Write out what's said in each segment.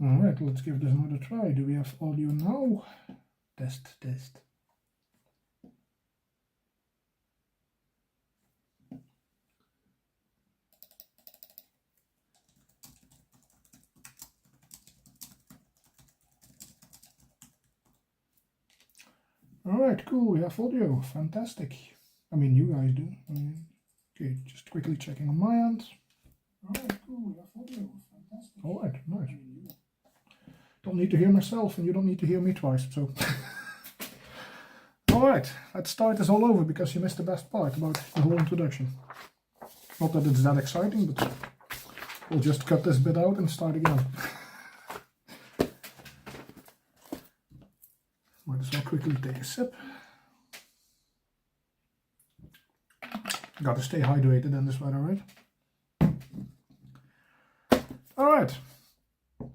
Alright, let's give this another try. Do we have audio now? Test, test. Alright, cool, we have audio. Fantastic. I mean, you guys do. Okay, just quickly checking on my end. Alright, cool, we have audio. Fantastic. Alright, nice. Don't need to hear myself, and you don't need to hear me twice, so... Alright, let's start this all over, because you missed the best part about the whole introduction. Not that it's that exciting, but we'll just cut this bit out and start again. Might as well quickly take a sip. Gotta stay hydrated in this weather, right? Alright.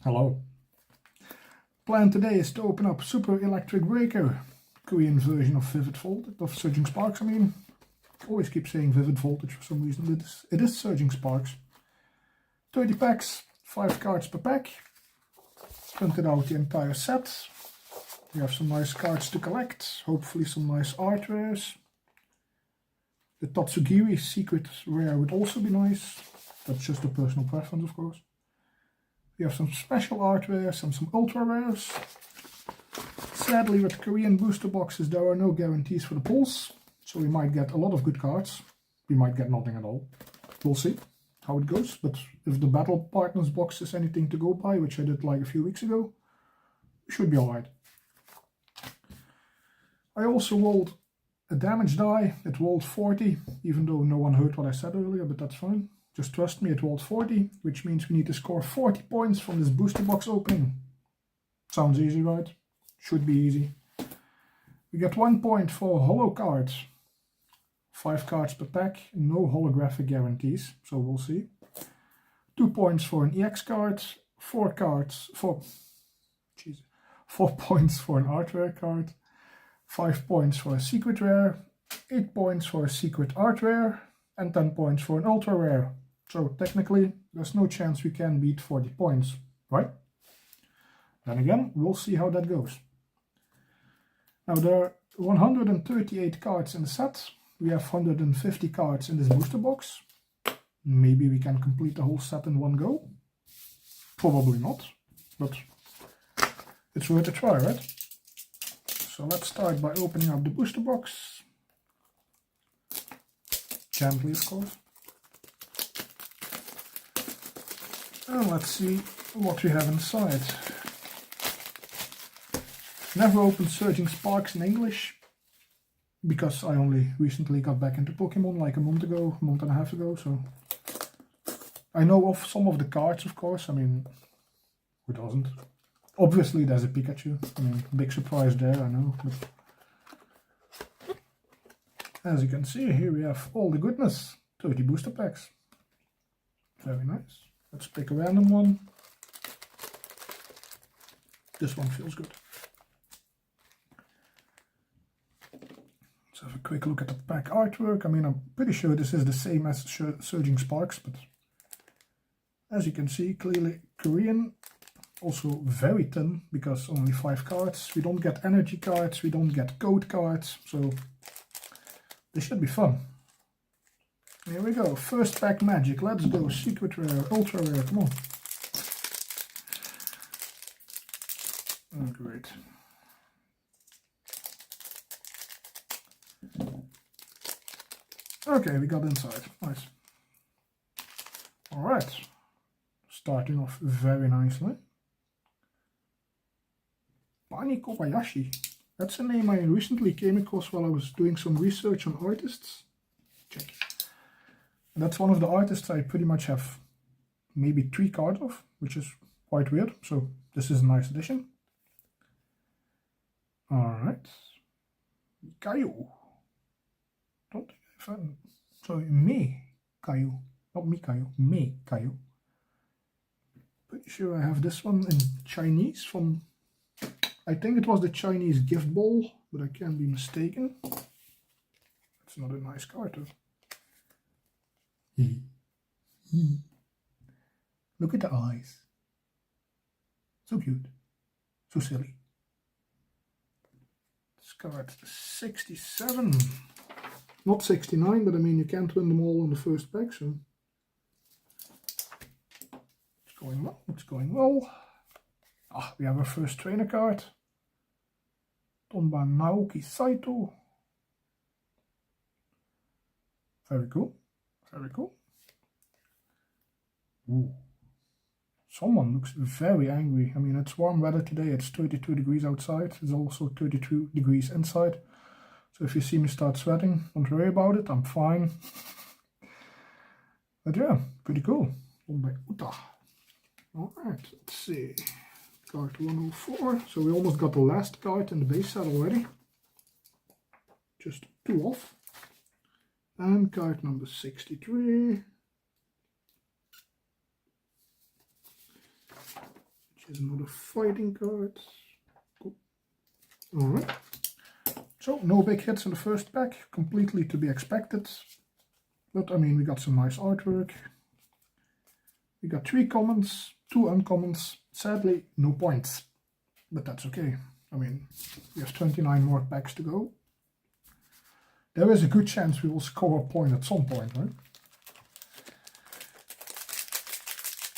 Hello. Plan today is to open up Super Electric Breaker, Korean version of Vivid Voltage, of Surging Sparks, I mean. Always keep saying Vivid Voltage for some reason. It is Surging Sparks. 30 packs, 5 cards per pack. Printed out the entire set. We have some nice cards to collect, hopefully some nice art rares. The Tatsugiri secret rare would also be nice. That's just a personal preference, of course. We have some special art rares and some ultra rares. Sadly, with Korean booster boxes, there are no guarantees for the pulls, so we might get a lot of good cards. We might get nothing at all. We'll see how it goes, but if the Battle Partners box is anything to go by, which I did like a few weeks ago, we should be alright. I also rolled a damage die. It rolled 40, even though no one heard what I said earlier, but that's fine. Just trust me, it rolled 40, which means we need to score 40 points from this booster box opening. Sounds easy, right? Should be easy. We get 1 point for holo cards. 5 cards per pack, no holographic guarantees, so we'll see. 2 points for an EX card, 4 points for an art rare card, 5 points for a secret rare, 8 points for a secret art rare, and 10 points for an ultra rare. So technically, there's no chance we can beat 40 points, right? Then again, we'll see how that goes. Now there are 138 cards in the set. We have 150 cards in this booster box. Maybe we can complete the whole set in one go. Probably not, but it's worth a try, right? So let's start by opening up the booster box. Gently, of course. And let's see what we have inside. Never opened Surging Sparks in English, because I only recently got back into Pokemon like a month and a half ago, so... I know of some of the cards, of course, I mean, who doesn't? Obviously there's a Pikachu, I mean, big surprise there, I know, but... As you can see, here we have all the goodness, 30 booster packs. Very nice. Let's pick a random one. This one feels good. Let's have a quick look at the pack artwork. I mean, I'm pretty sure this is the same as Surging Sparks, but as you can see, clearly Korean. Also very thin, because only 5 cards. We don't get energy cards, we don't get code cards, so this should be fun. Here we go, first pack magic, let's go, secret rare, ultra rare, come on. Oh, great. Okay, we got inside, nice. Alright, starting off very nicely. Pani Kobayashi. That's a name I recently came across while I was doing some research on artists. Check. And that's one of the artists I pretty much have maybe 3 cards of, which is quite weird. So this is a nice addition. Alright. Mikayo. Don't think I found... Sorry, Mikayo. Not Mikayo, Mikayo. Pretty sure I have this one in Chinese from... I think it was the Chinese gift bowl, but I can be mistaken. That's not a nice card though. Look at the eyes. So cute. So silly. This card 67. Not 69, but I mean you can't win them all in the first pack, so it's going well, it's going well. Ah, we have our first trainer card. Tonba Naoki Saito. Very cool, very cool. Ooh. Someone looks very angry. I mean, it's warm weather today, it's 32 degrees outside, it's also 32 degrees inside. So if you see me start sweating, don't worry about it, I'm fine. But yeah, pretty cool. Uta. Alright, let's see. Card 104. So we almost got the last card in the base set already. Just 2 off. And card number 63. Which is another fighting card. Cool. Alright. So no big hits in the first pack, completely to be expected. But I mean, we got some nice artwork. We got 3 commons, 2 uncommons. Sadly, no points, but that's okay. I mean, we have 29 more packs to go. There is a good chance we will score a point at some point, right?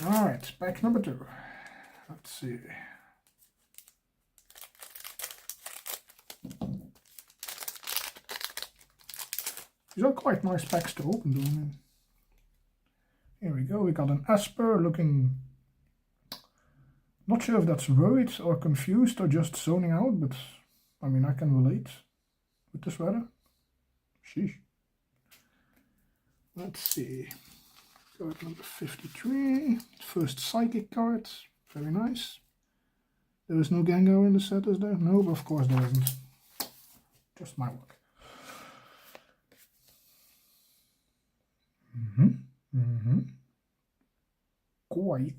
Alright, pack number 2. Let's see. These are quite nice packs to open though. I mean, here we go, we got an Esper looking, not sure if that's worried or confused or just zoning out, but I mean I can relate with this weather. Sheesh. Let's see, card number 53, first psychic card, very nice. There is no Gengar in the set, is there? No, of course there isn't. Just my luck. Kawaii.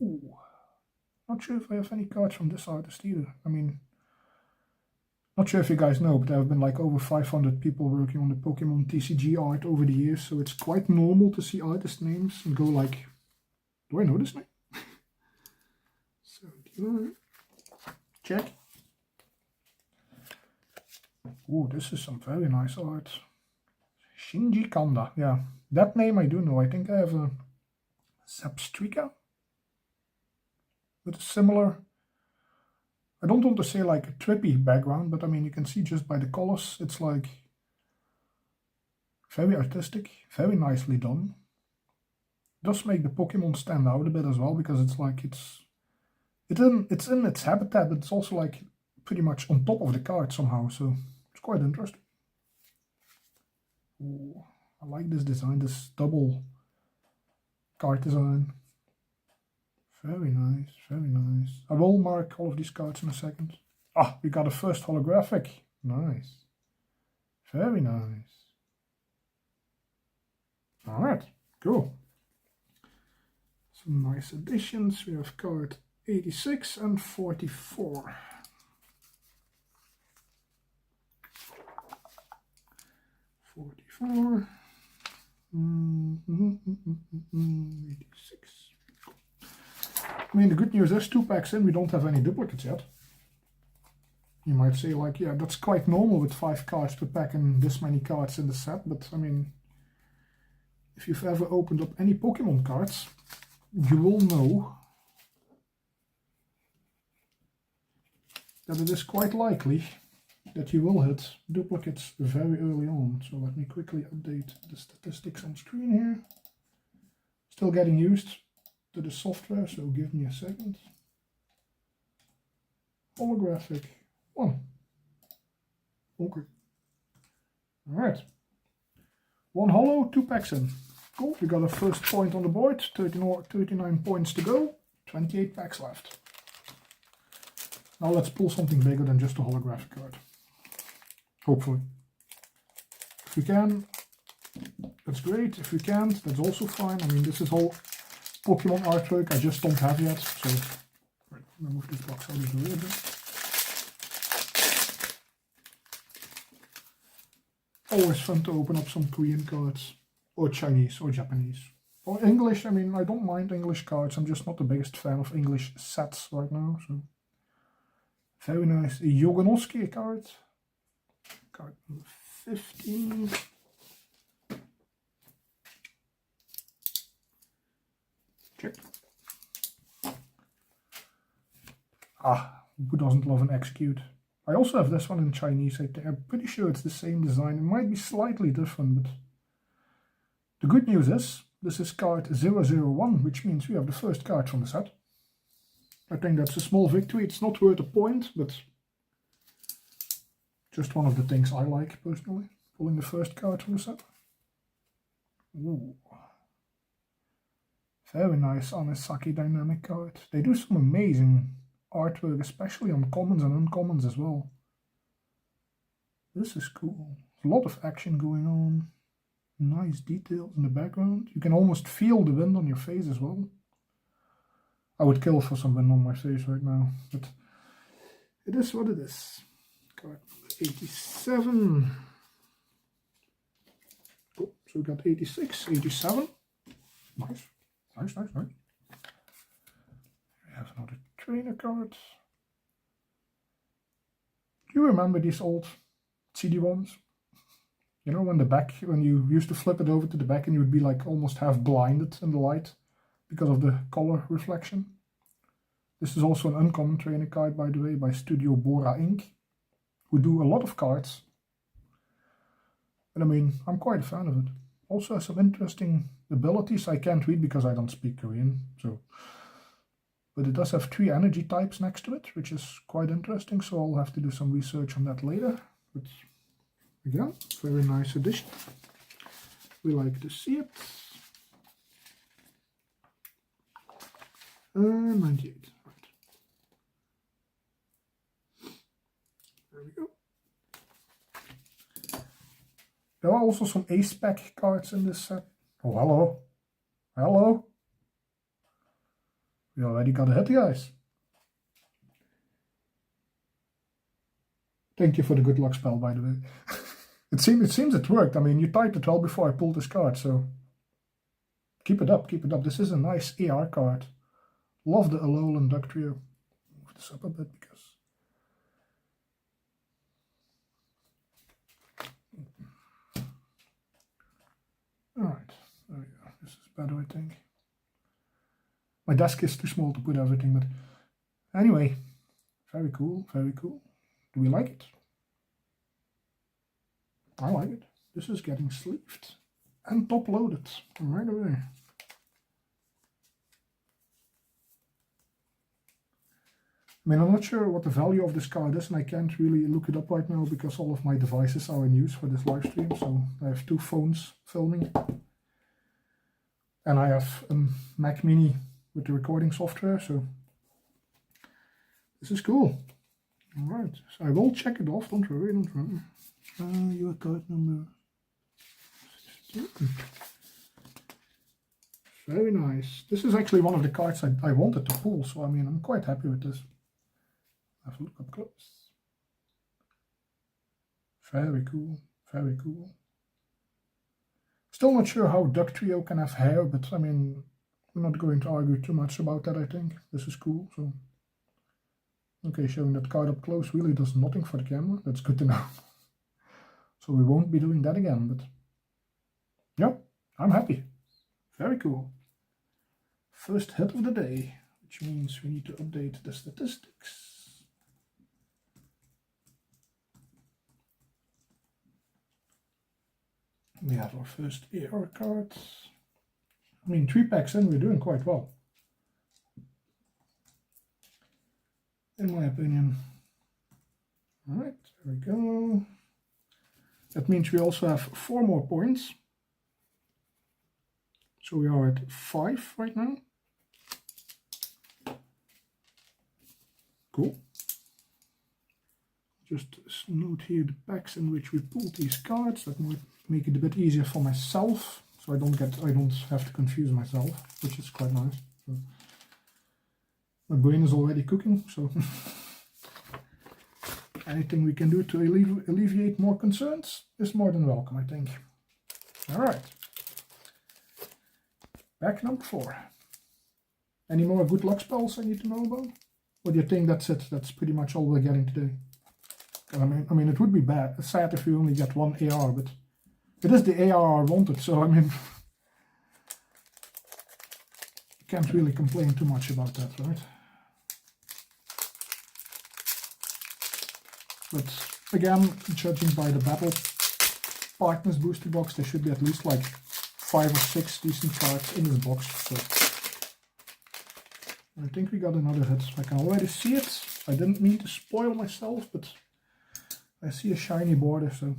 Not sure if I have any cards from this artist either. I mean, not sure if you guys know, but there have been like over 500 people working on the Pokemon TCG art over the years, so it's quite normal to see artist names and go like, do I know this name? So, check. Oh, this is some very nice art. Shinji Kanda, yeah. That name I do know. I think I have a Zapstrika with a similar, I don't want to say like a trippy background, but I mean you can see just by the colors, it's like very artistic, very nicely done. It does make the Pokemon stand out a bit as well, because it's like it's in its habitat, but it's also like pretty much on top of the card somehow, so it's quite interesting. Ooh, I like this design, this double card design. Very nice, very nice. I will mark all of these cards in a second. Ah, we got a first holographic. Nice. Very nice. Alright, cool. Some nice additions. We have card 86 and 44. 44. 86. I mean, the good news is 2 packs in, we don't have any duplicates yet. You might say like, yeah, that's quite normal with 5 cards per pack and this many cards in the set, but I mean, if you've ever opened up any Pokemon cards, you will know that it is quite likely that you will hit duplicates very early on. So let me quickly update the statistics on screen here. Still getting used to the software, so give me a second. Holographic 1. Okay. Alright. 1 holo, 2 packs in. Cool, we got a first point on the board, 39 points to go, 28 packs left. Now let's pull something bigger than just a holographic card. Hopefully. If we can, that's great. If we can't, that's also fine. I mean, this is all Pokemon artwork I just don't have yet, so right, remove this box out of the way a bit. Always fun to open up some Korean cards, or Chinese, or Japanese. Or English, I mean, I don't mind English cards, I'm just not the biggest fan of English sets right now, so Very nice. A Joganoski card. Card number 15. Check. Ah, who doesn't love an execute? I also have this one in Chinese. I'm pretty sure it's the same design. It might be slightly different, but the good news is this is card 001, which means we have the first card from the set. I think that's a small victory. It's not worth a point, but just one of the things I like personally, pulling the first card from the set. Ooh. Very nice Anesaki dynamic card. They do some amazing artwork, especially on commons and uncommons as well. This is cool. A lot of action going on. Nice details in the background. You can almost feel the wind on your face as well. I would kill for some wind on my face right now, but it is what it is. Card 87. Cool. So we got 86, 87. Nice. Nice, nice, nice. We have another trainer card. Do you remember these old CD-ROMs? You know, when you used to flip it over to the back and you would be like almost half blinded in the light because of the color reflection. This is also an uncommon trainer card, by the way, by Studio Bora Inc., who do a lot of cards. And I mean, I'm quite a fan of it. Also has some interesting abilities. I can't read because I don't speak Korean, so. But it does have 3 energy types next to it, which is quite interesting, so I'll have to do some research on that later. But again, very nice addition. We like to see it. 98. Right. There we go. There are also some ace pack cards in this set. Oh, hello. Hello. We already got a hit, guys. Thank you for the good luck spell, by the way. It seems it worked. I mean, you typed it well before I pulled this card, so keep it up, keep it up. This is a nice AR card. Love the Alolan Dugtrio. Move this up a bit because alright, there we go. This is better, I think. My desk is too small to put everything, but anyway, very cool, very cool. Do we like it? I like it. This is getting sleeved and top loaded right away. I mean, I'm not sure what the value of this card is, and I can't really look it up right now because all of my devices are in use for this live stream. So I have 2 phones filming, and I have a Mac Mini with the recording software, so this is cool. Alright, so I will check it off, don't worry, don't worry. Your card number 16. Very nice. This is actually one of the cards I wanted to pull, so I mean, I'm quite happy with this. Have a look up close. Very cool, very cool. Still not sure how Dugtrio can have hair, but I mean, we're not going to argue too much about that, I think. This is cool, so. Okay, showing that card up close really does nothing for the camera. That's good to know. So we won't be doing that again, but yeah, I'm happy. Very cool. First hit of the day, which means we need to update the statistics. We have our first AR card. I mean, 3 packs in, we're doing quite well, in my opinion. Alright, there we go. That means we also have 4 more points. So we are at 5 right now. Cool. Just note here the packs in which we pulled these cards. That might make it a bit easier for myself, so I don't have to confuse myself, which is quite nice. So my brain is already cooking, so anything we can do to alleviate more concerns is more than welcome, I think. Alright. Pack number 4. Any more good luck spells I need to know about? What do you think? That's it. That's pretty much all we're getting today. I mean, it would be sad if we only get one AR, but it is the AR I wanted, so I mean, you can't really complain too much about that, right? But again, judging by the Battle Partners booster box, there should be at least like 5 or 6 decent cards in this box. So I think we got another hit. I can already see it. I didn't mean to spoil myself, but I see a shiny border, so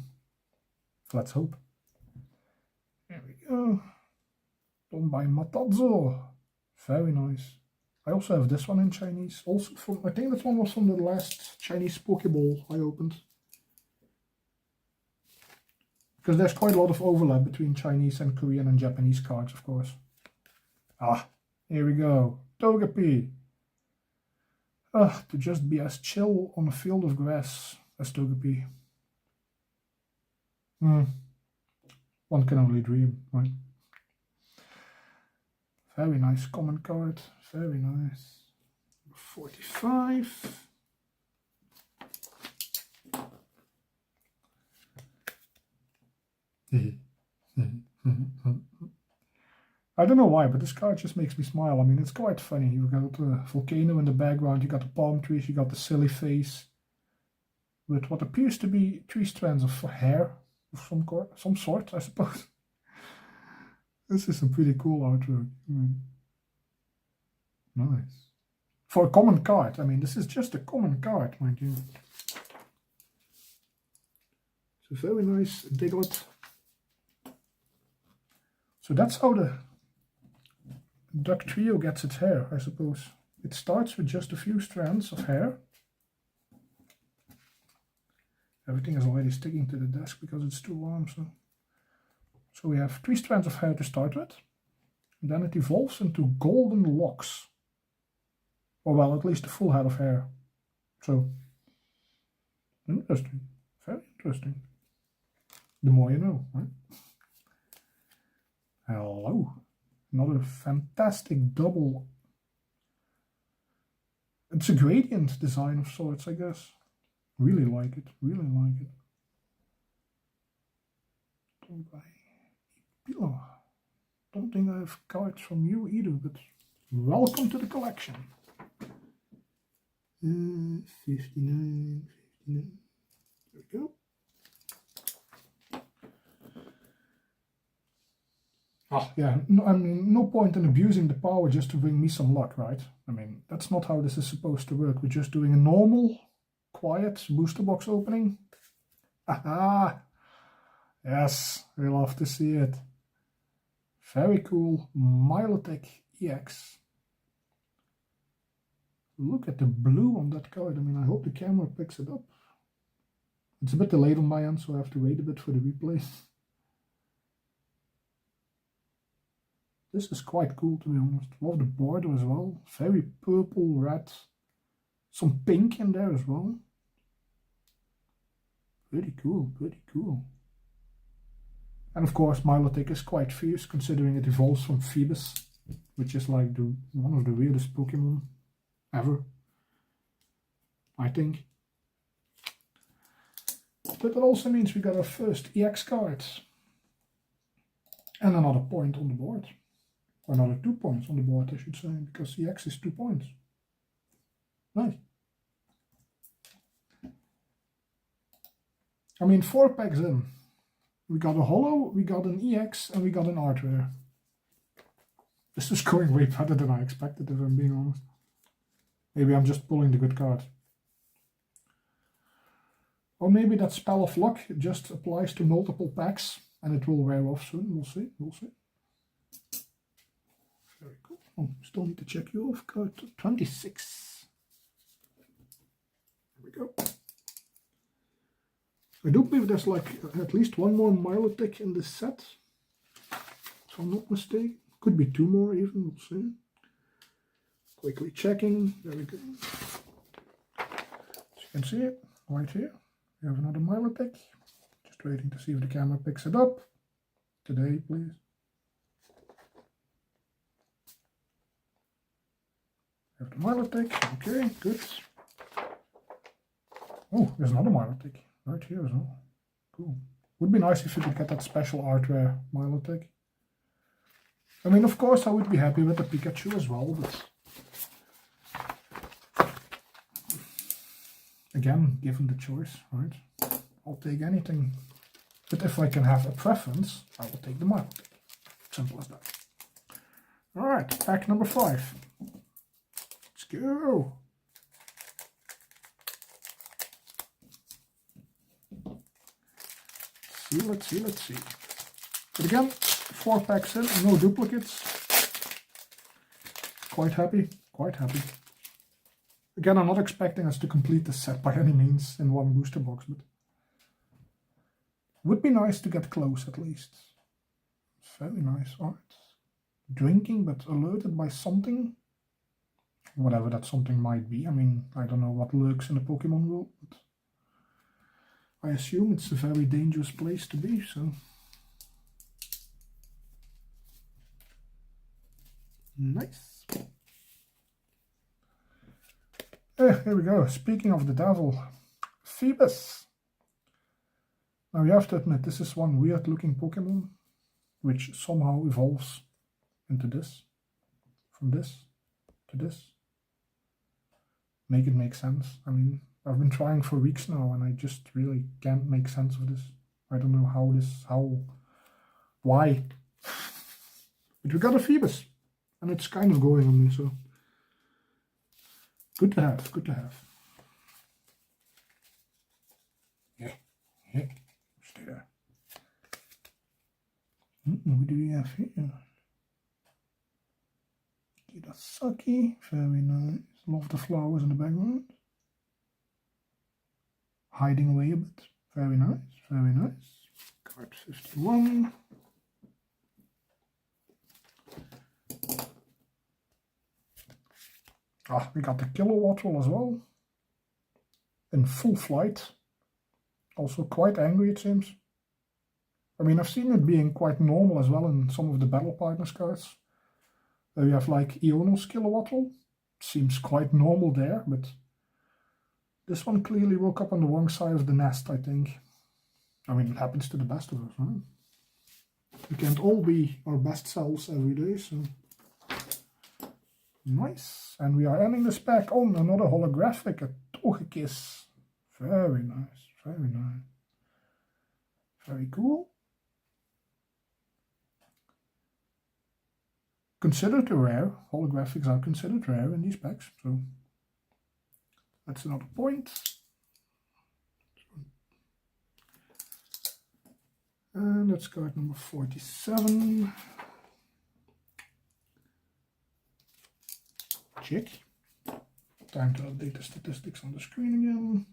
let's hope. There we go. Done by Matazo. Very nice. I also have this one in Chinese. Also from, I think that one was from the last Chinese Pokeball I opened. Because there's quite a lot of overlap between Chinese and Korean and Japanese cards, of course. Ah, here we go. Togepi. To just be as chill on a field of grass as Togepi. One can only dream, right? Very nice common card. Very nice. 45. I don't know why, but this card just makes me smile. I mean, it's quite funny. You've got the volcano in the background, you got the palm trees, you got the silly face with what appears to be 3 strands of hair of some sort, I suppose. This is some pretty cool artwork. I mean, nice. For a common card, I mean, this is just a common card, mind you. It's a very nice Diglett. So that's how the Duck Trio gets its hair, I suppose. It starts with just a few strands of hair. Everything is already sticking to the desk because it's too warm, so we have 3 strands of hair to start with. And then it evolves into golden locks. Or well, at least a full head of hair. So, interesting. Very interesting. The more you know, right? Hello. Another fantastic double. It's a gradient design of sorts, I guess. Really like it. Really like it. Don't think I have cards from you either, but welcome to the collection. 59. There we go. Oh, yeah, no, I mean, no point in abusing the power just to bring me some luck, right? I mean, that's not how this is supposed to work. We're just doing a normal, quiet booster box opening. Aha! Yes, we love to see it. Very cool. Milotic EX. Look at the blue on that card. I mean, I hope the camera picks it up. It's a bit delayed on my end, so I have to wait a bit for the replay. This is quite cool, to be honest. Love the border as well. Very purple, red. Some pink in there as well. Pretty cool, pretty cool. And of course, Milotic is quite fierce, considering it evolves from Phoebus, which is like one of the weirdest Pokemon ever, I think. But that also means we got our first EX card. And another point on the board. Or another 2 points on the board, I should say, because EX is 2 points. Nice. I mean, 4 packs in. We got a holo, we got an EX, and we got an art rare. This is going way better than I expected, if I'm being honest. Maybe I'm just pulling the good card. Or maybe that spell of luck just applies to multiple packs and it will wear off soon. We'll see, we'll see. Very cool. Oh, still need to check you off. Card 26. There we go. I do believe there's like at least 1 more Milotic in this set, if I'm not mistaken. Could be 2 more even, we'll see. Quickly checking, there we go. As you can see it, right here, we have another Milotic. Just waiting to see if the camera picks it up. Today, please. We have the Milotic. Okay, good. Oh, there's another Milotic right here as well. Cool. Would be nice if you could get that special Artware Milotic. I mean, of course, I would be happy with the Pikachu as well, but again, given the choice, right? I'll take anything. But if I can have a preference, I will take the Milotic. Simple as that. Alright, pack number 5. Let's go! Let's see. But again, 4 packs in, no duplicates. Quite happy. Again, I'm not expecting us to complete the set by any means in one booster box, but would be nice to get close at least. Very nice. Alright. Drinking but alerted by something. Whatever that something might be. I mean, I don't know what lurks in the Pokemon world, but I assume it's a very dangerous place to be, so. Nice. Here we go. Speaking of the devil, Phoebus. Now you have to admit, this is one weird looking Pokemon, which somehow evolves into this. From this to this. Make it make sense. I mean, I've been trying for weeks now and I just really can't make sense of this. I don't know why. But we got a Phoebus. And it's kind of going on me, so. Good to have. Yeah. Stay there. What do we have here? Kirasaki, very nice. Love the flowers in the background. Hiding away a bit. Very nice. Card 51. We got the Kilowattrel as well. In full flight. Also quite angry, it seems. I mean, I've seen it being quite normal as well in some of the Battle Partners cards. We have like Iono's Kilowattrel. Seems quite normal there, but this one clearly woke up on the wrong side of the nest, I think. I mean, it happens to the best of us, right? We can't all be our best selves every day, so. Nice. And we are ending this pack on another holographic, a Togekiss. Very nice. Very cool. Considered a rare. Holographics are considered rare in these packs, so that's another point. And that's card number 47. Check. Time to update the statistics on the screen again.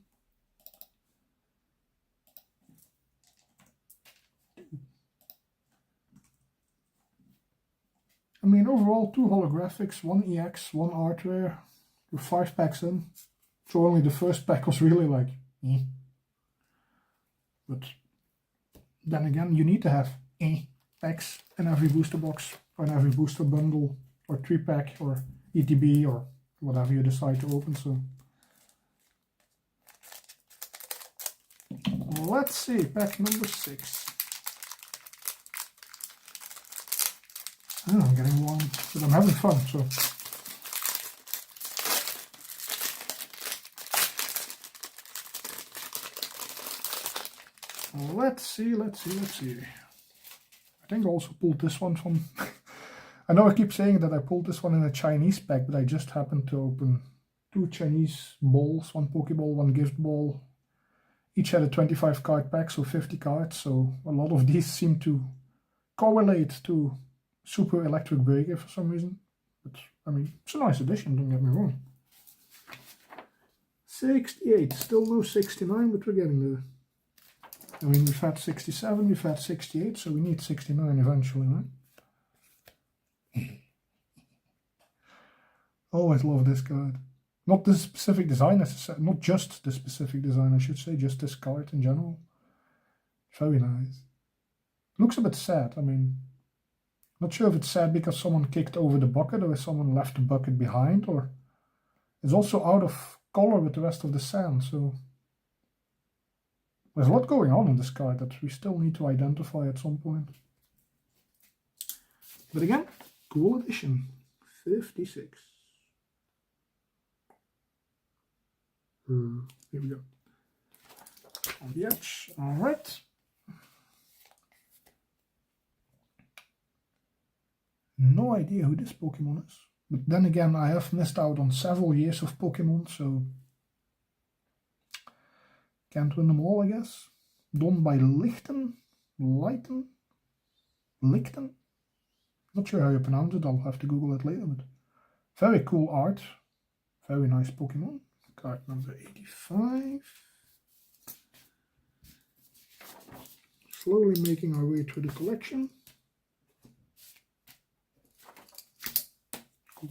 I mean, overall, 2 holographics, 1 EX, 1 art rare. We're 5 packs in. So only the first pack was really like, But then again, you need to have packs in every booster box, or in every booster bundle, or 3 pack, or ETB, or whatever you decide to open. So let's see, pack number 6. I'm getting warm, but I'm having fun, so. Let's see. I think I also pulled this one from, I know I keep saying that I pulled this one in a Chinese pack, but I just happened to open 2 Chinese balls, 1 Pokeball, 1 gift ball. Each had a 25 card pack, so 50 cards, so a lot of these seem to correlate to Super Electric Breaker for some reason. But, I mean, it's a nice addition, don't get me wrong. 68, still no 69, but we're getting there. I mean, we've had 67, we've had 68, so we need 69 eventually, right? Always love this card. Not this specific design, not just the specific design, I should say, just this card in general. Very nice. Looks a bit sad, I mean, not sure if it's sad because someone kicked over the bucket or if someone left the bucket behind, or It's also out of color with the rest of the sand, so there's a lot going on in this card that we still need to identify at some point. But again, cool edition, 56. Here we go. On the edge, all right. No idea who this Pokemon is. But then again, I have missed out on several years of Pokemon, so can't win them all, I guess. Done by Lichten? Not sure how you pronounce it, I'll have to Google it later, but very cool art. Very nice Pokemon. Card number 85. Slowly making our way through the collection.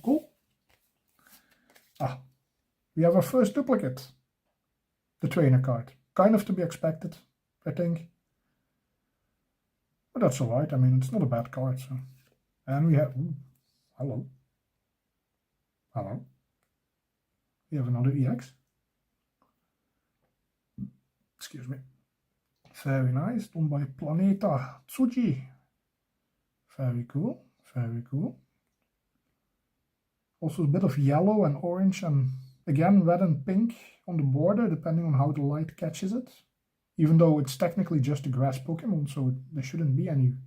Cool. Ah, we have our first duplicate. The trainer card. Kind of to be expected, I think. But that's alright, I mean, it's not a bad card, so. And we have, ooh, hello. We have another EX. Excuse me. Very nice, done by Planeta Tsuji. Very cool, very cool. Also a bit of yellow and orange and again red and pink on the border, depending on how the light catches it. Even though it's technically just a grass Pokemon, so there shouldn't be any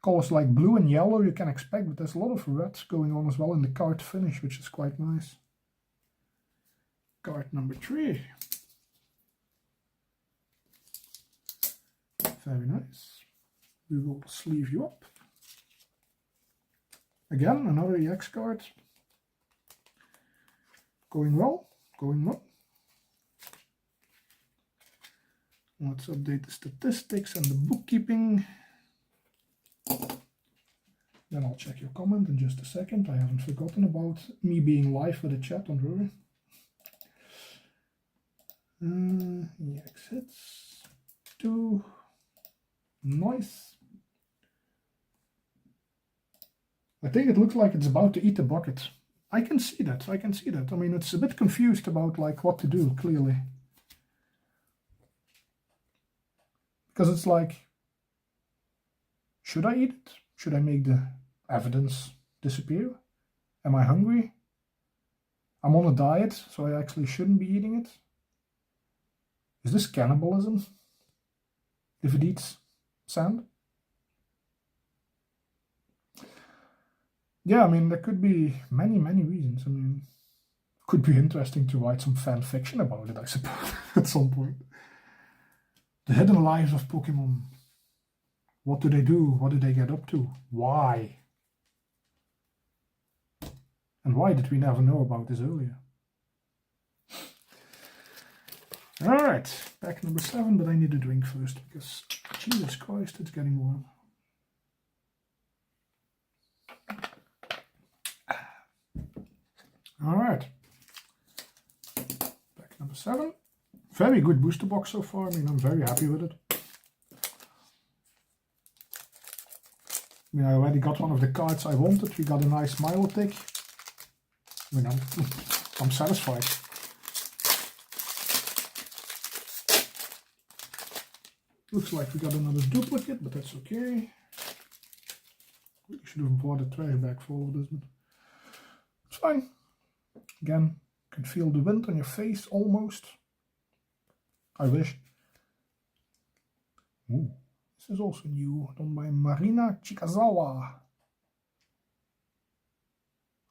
colors like blue and yellow you can expect, but there's a lot of red going on as well in the card finish, which is quite nice. Card number 3. Very nice. We will sleeve you up. Again, another EX card. Going well, going well. Let's update the statistics and the bookkeeping. Then I'll check your comment in just a second. I haven't forgotten about me being live with the chat, don't worry. EX hits. 2. Nice. I think it looks like it's about to eat the bucket. I can see that, I can see that. I mean, it's a bit confused about like what to do, clearly. Because it's like, should I eat it? Should I make the evidence disappear? Am I hungry? I'm on a diet, so I actually shouldn't be eating it. Is this cannibalism? If it eats sand? Yeah, I mean, there could be many reasons. I mean, it could be interesting to write some fan fiction about it, I suppose, at some point. The hidden lives of Pokemon. What do they do? What do they get up to? Why? And why did we never know about this earlier? Alright, pack number 7, but I need a drink first, because Jesus Christ, it's getting warm. Alright, pack number 7. Very good booster box so far. I mean, I'm very happy with it. I mean, I already got one of the cards I wanted. We got a nice Milotic. I mean, I'm satisfied. Looks like we got another duplicate, but that's okay. We should have bought a trash bag for all of this, but it's fine. Again, you can feel the wind on your face almost. I wish. Ooh, this is also new, done by Marina Chikazawa.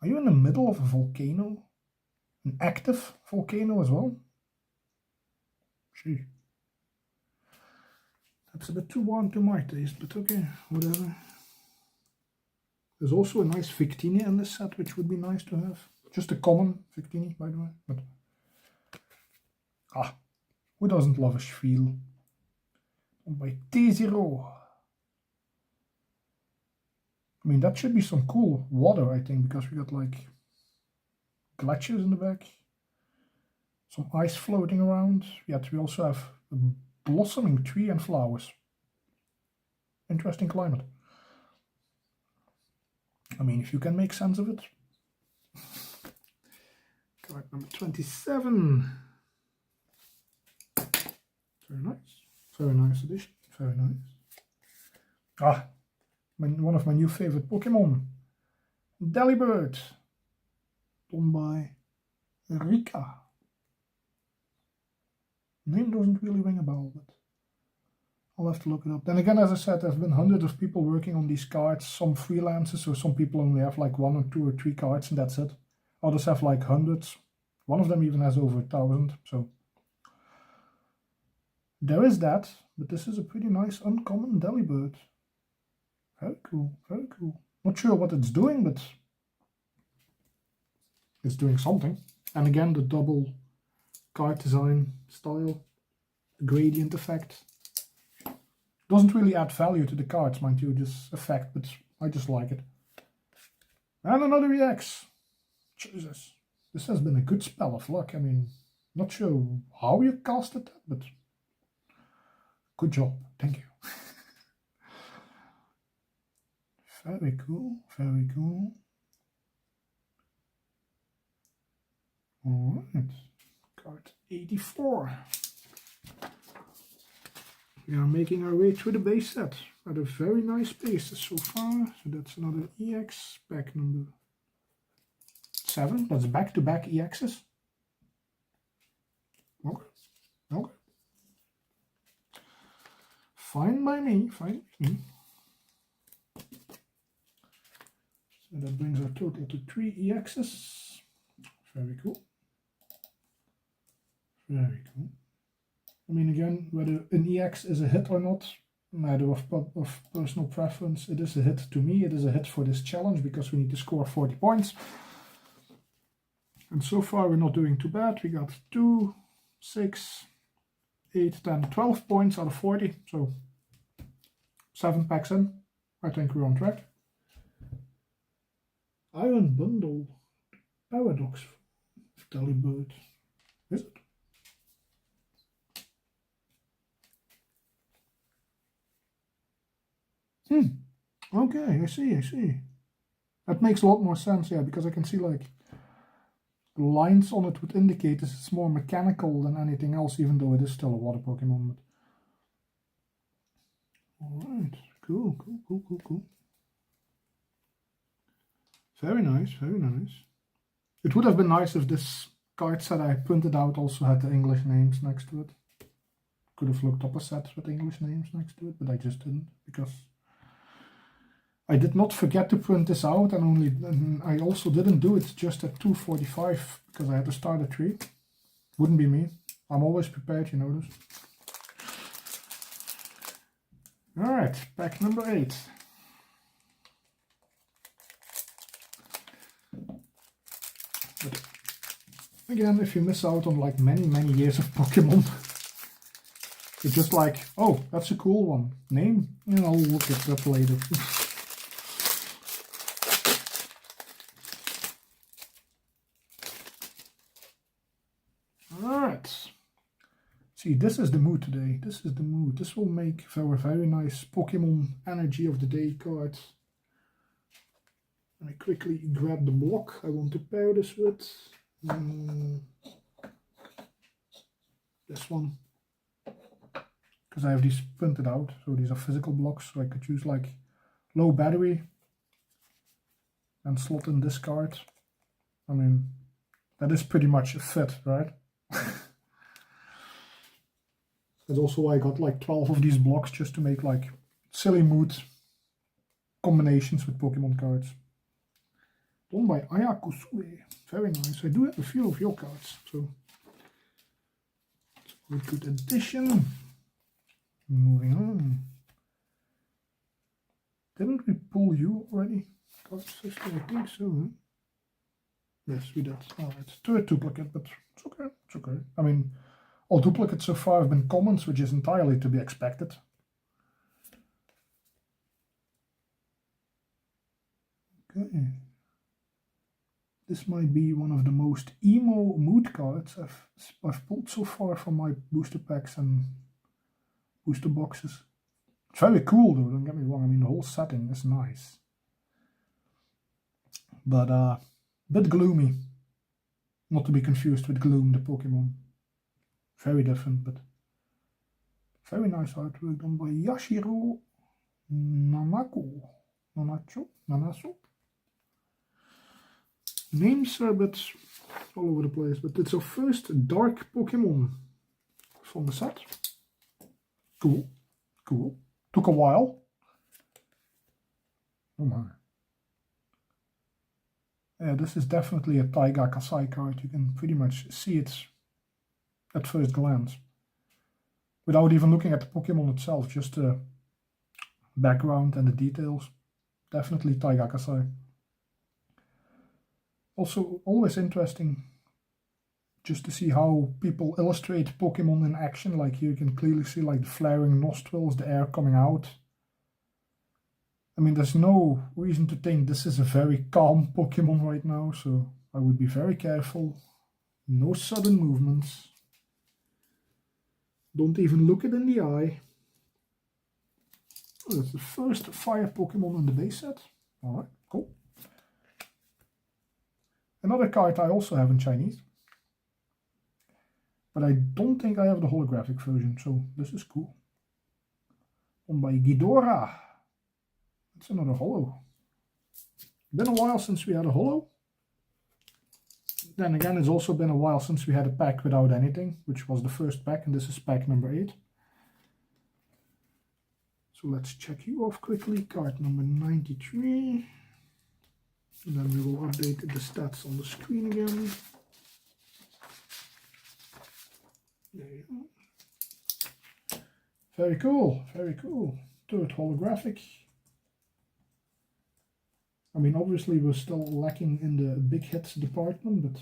Are you in the middle of a volcano? An active volcano as well? Gee. That's a bit too warm to my taste, but okay, whatever. There's also a nice Victini in this set, which would be nice to have. Just a common Victini, by the way. But who doesn't love a Schwiel? By T0. I mean, that should be some cool water, I think, because we got like glaciers in the back. Some ice floating around. Yet we also have a blossoming tree and flowers. Interesting climate. I mean, if you can make sense of it. Card number 27. Very nice. Very nice edition. Very nice. Ah, one of my new favorite Pokemon. Delibird. Done by Rika. Name doesn't really ring a bell, but I'll have to look it up. Then again, as I said, there have been hundreds of people working on these cards. Some freelancers, so some people only have like 1 or 2 or 3 cards and that's it. Others have like hundreds. One of them even has over 1,000. So there is that, but this is a pretty nice uncommon Delibird. Very cool, very cool. Not sure what it's doing, but it's doing something. And again, the double card design style, the gradient effect. Doesn't really add value to the cards, mind you, this effect, but I just like it. And another EX. Jesus, this has been a good spell of luck. I mean, not sure how you casted that, but good job, thank you. Very cool, very cool. Alright, card 84. We are making our way through the base set at a very nice pace so far. So that's another EX, pack number 7. That's back-to-back EXs. Okay, okay. Fine by me, fine by me. So that brings our total to 3 EXs. Very cool. Very cool. I mean, again, whether an EX is a hit or not, matter of personal preference. It is a hit to me. It is a hit for this challenge because we need to score 40 points. And so far we're not doing too bad. We got 2, 6, 8, 10, 12 points out of 40. So 7 packs in. I think we're on track. Iron Bundle. Paradox. Delibird. Is it? Okay, I see. That makes a lot more sense, yeah, because I can see like the lines on it would indicate this is more mechanical than anything else, even though it is still a water Pokemon. Alright, cool. Very nice, very nice. It would have been nice if this card set I printed out also had the English names next to it. Could have looked up a set with English names next to it, but I just didn't, because I did not forget to print this out, and I also didn't do it just at 2:45 because I had to start at 3. Wouldn't be me. I'm always prepared, you know this. Alright, pack number 8. But again, if you miss out on like many years of Pokemon, it's just like, oh, that's a cool one. Name? And I'll look at that later. Alright. See, this is the mood today. This is the mood. This will make for a very nice Pokemon Energy of the Day card. I quickly grab the block I want to pair this with. This one. Because I have these printed out, so these are physical blocks, so I could use like low battery and slot in this card. I mean, that is pretty much a fit, right? That's also why I got like 12 of these blocks, just to make like silly mood combinations with Pokemon cards. Done by Aya Kusue. Very nice. I do have a few of your cards, so it's a good addition. Moving on. Didn't we pull you already? Card 50, I think so. Huh? Yes, we did. Alright, to a duplicate, but it's okay. It's okay. I mean, all duplicates so far have been commons, which is entirely to be expected. Okay. This might be one of the most emo mood cards I've pulled so far from my booster packs and booster boxes. It's very cool though, don't get me wrong. I mean, the whole setting is nice. But a bit gloomy. Not to be confused with Gloom, the Pokemon. Very different, but very nice artwork done by Yashiro Nanaso. Names are a bit all over the place, but it's our first dark Pokemon from the set. Cool, cool. Took a while. Oh my. Yeah, this is definitely a Taiga Kasai card. You can pretty much see it at first glance. Without even looking at the Pokemon itself, just the background and the details. Definitely Taiga Kasai. Also, always interesting just to see how people illustrate Pokemon in action. Like here you can clearly see like the flaring nostrils, the air coming out. I mean, there's no reason to think this is a very calm Pokemon right now, so I would be very careful. No sudden movements. Don't even look it in the eye. Oh, that's the first fire Pokemon in the base set. Alright, cool. Another card I also have in Chinese. But I don't think I have the holographic version, so this is cool. One by Ghidorah. It's another holo. Been a while since we had a holo. Then again, it's also been a while since we had a pack without anything, which was the first pack, and this is pack number 8. So let's check you off quickly. Card number 93. And then we will update the stats on the screen again. There you go. Very cool, very cool. Third holographic. I mean, obviously we're still lacking in the big hits department, but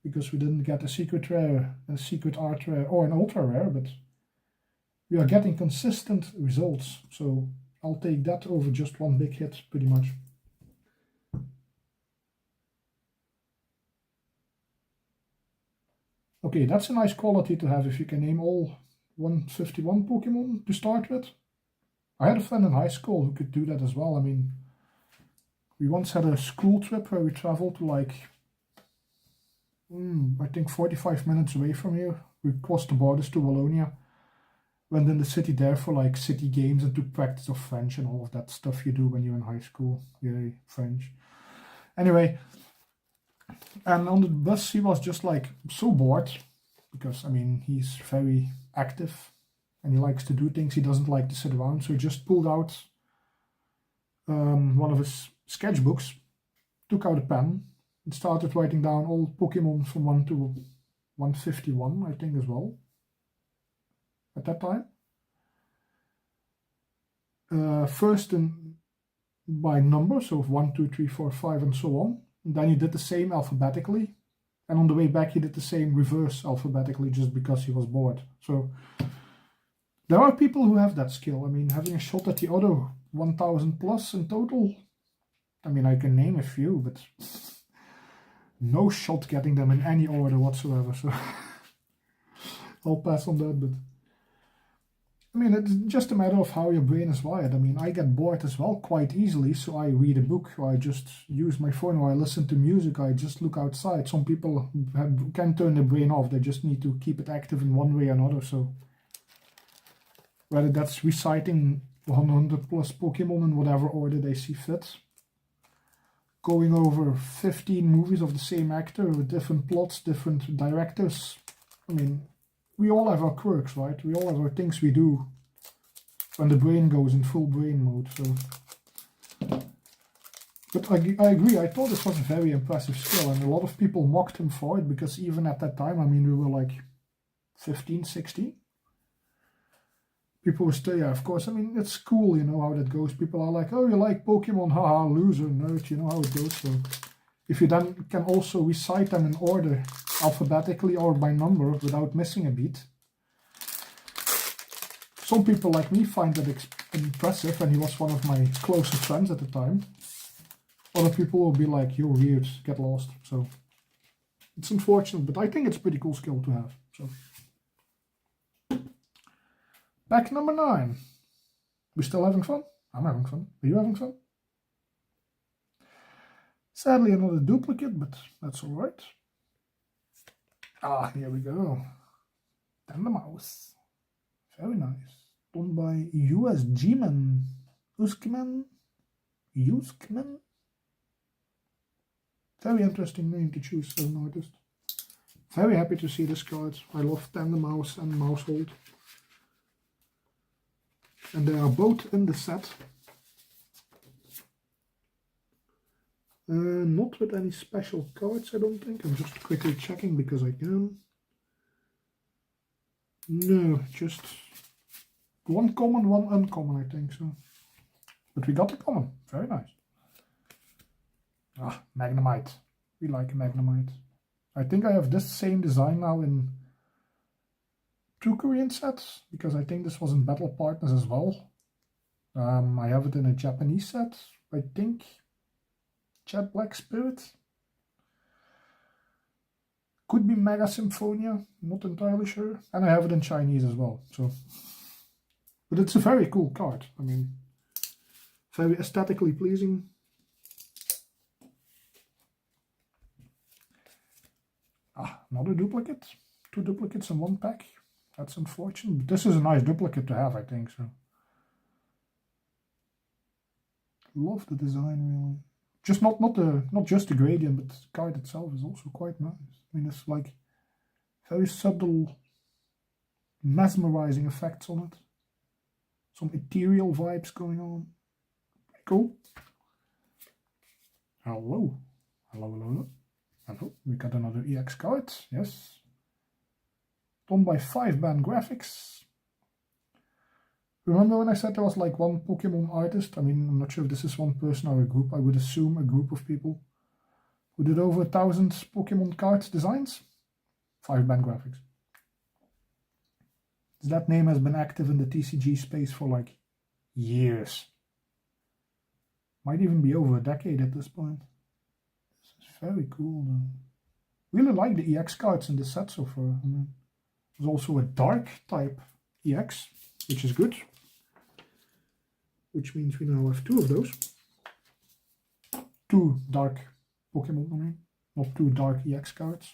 because we didn't get a secret rare, a secret art rare, or an ultra rare, but we are getting consistent results. So I'll take that over just one big hit, pretty much. Okay, that's a nice quality to have if you can name all 151 Pokemon to start with. I had a friend in high school who could do that as well. I mean, we once had a school trip where we traveled to like, I think 45 minutes away from here. We crossed the borders to Wallonia. Went in the city there for like city games and took practice of French and all of that stuff you do when you're in high school. Yay, French. Anyway, and on the bus he was just like so bored because, I mean, he's very active and he likes to do things. He doesn't like to sit around, so he just pulled out one of his sketchbooks, took out a pen and started writing down all Pokemon from 1 to 151, I think, as well, at that time. First by number, so 1, 2, 3, 4, 5 and so on. And then he did the same alphabetically, and on the way back he did the same reverse alphabetically just because he was bored. So there are people who have that skill. I mean, having a shot at the other 1000 plus in total, I mean, I can name a few, but no shot getting them in any order whatsoever, so I'll pass on that. But I mean, it's just a matter of how your brain is wired. I mean, I get bored as well quite easily, so I read a book, or I just use my phone, or I listen to music, or I just look outside. Some people can turn their brain off, they just need to keep it active in one way or another. So whether that's reciting 100 plus Pokemon in whatever order they see fit, going over 15 movies of the same actor with different plots, different directors. I mean, we all have our quirks, right? We all have our things we do when the brain goes in full brain mode. So, but I agree, I thought this was a very impressive skill, and a lot of people mocked him for it, because even at that time, I mean, we were like 15, 16. People were still, yeah, of course, I mean, it's cool, you know how that goes. People are like, oh, you like Pokemon, haha, loser, nerd, you know how it goes. So if you then can also recite them in order, alphabetically or by number, without missing a beat. Some people like me find that impressive, and he was one of my closest friends at the time. Other people will be like, you're weird, get lost. So it's unfortunate, but I think it's a pretty cool skill to have. So pack number 9. We still having fun? I'm having fun. Are you having fun? Sadly another duplicate, but that's alright. Ah, here we go. Tandemaus. Very nice. Done by USGman. Uskman. Uskman. Very interesting name to choose for an artist. Very happy to see this card. I love Tandemaus and Maushold. And they are both in the set. Not with any special cards, I don't think. I'm just quickly checking because I can. No, just one common, one uncommon, I think so. But we got a common. Very nice. Ah, Magnemite. We like Magnemite. I think I have this same design now in 2 Korean sets, because I think this was in Battle Partners as well. I have it in a Japanese set, I think. Jet Black Spirit. Could be Mega Symphonia, not entirely sure. And I have it in Chinese as well. So, but it's a very cool card. I mean, very aesthetically pleasing. Ah, another duplicate. 2 duplicates in 1 pack. That's unfortunate. But this is a nice duplicate to have, I think so. Love the design, really. Just not just the gradient, but the card itself is also quite nice. I mean, it's like very subtle, mesmerizing effects on it. Some ethereal vibes going on. Pretty cool. Hello. Hello, hello, hello. Hello. We got another EX card. Yes. Done by 5-band graphics. Remember when I said there was like one Pokemon artist? I mean, I'm not sure if this is one person or a group. I would assume a group of people who did over 1,000 Pokemon card designs. 5-band graphics. That name has been active in the TCG space for like years. Might even be over a decade at this point. This is very cool though. Really like the EX cards in the set so far. I mean, there's also a dark type EX, which is good. Which means we now have 2 of those. 2 dark Pokemon, I mean. Not 2 dark EX cards.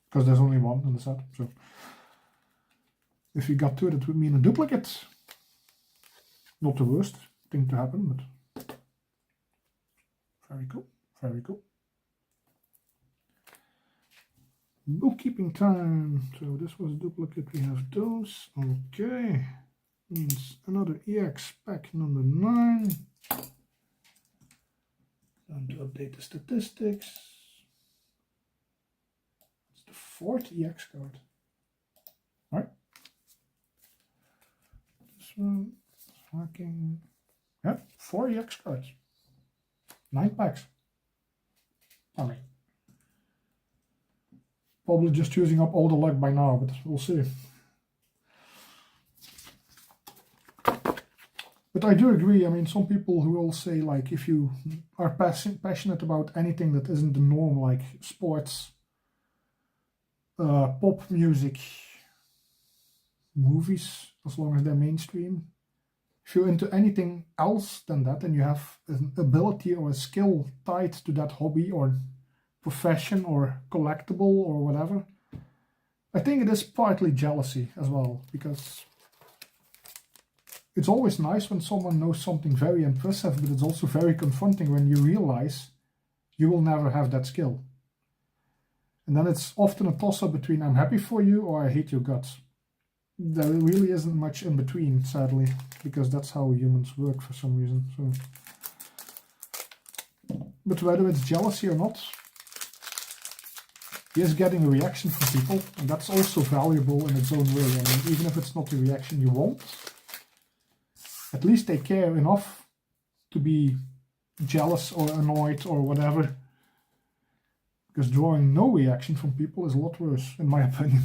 Because there's only 1 in the set, so. If you got 2, it would mean a duplicate. Not the worst thing to happen, but very cool, very cool. Bookkeeping time. So this was a duplicate, we have those. Okay. Means another EX pack number 9. Time to update the statistics. It's the 4th EX card. Right? This one, fucking, yeah, 4 EX cards. 9 packs. I mean, probably just using up all the luck by now, but we'll see. But I do agree, I mean, some people who will say, like, if you are passionate about anything that isn't the norm, like sports, pop music, movies, as long as they're mainstream, if you're into anything else than that, and you have an ability or a skill tied to that hobby or profession or collectible or whatever, I think it is partly jealousy as well, because it's always nice when someone knows something very impressive, but it's also very confronting when you realize you will never have that skill. And then it's often a toss-up between I'm happy for you or I hate your guts. There really isn't much in between, sadly, because that's how humans work for some reason. So, but whether it's jealousy or not, he is getting a reaction from people, and that's also valuable in its own way. I mean, even if it's not the reaction you want, at least they care enough to be jealous or annoyed or whatever. Because drawing no reaction from people is a lot worse, in my opinion.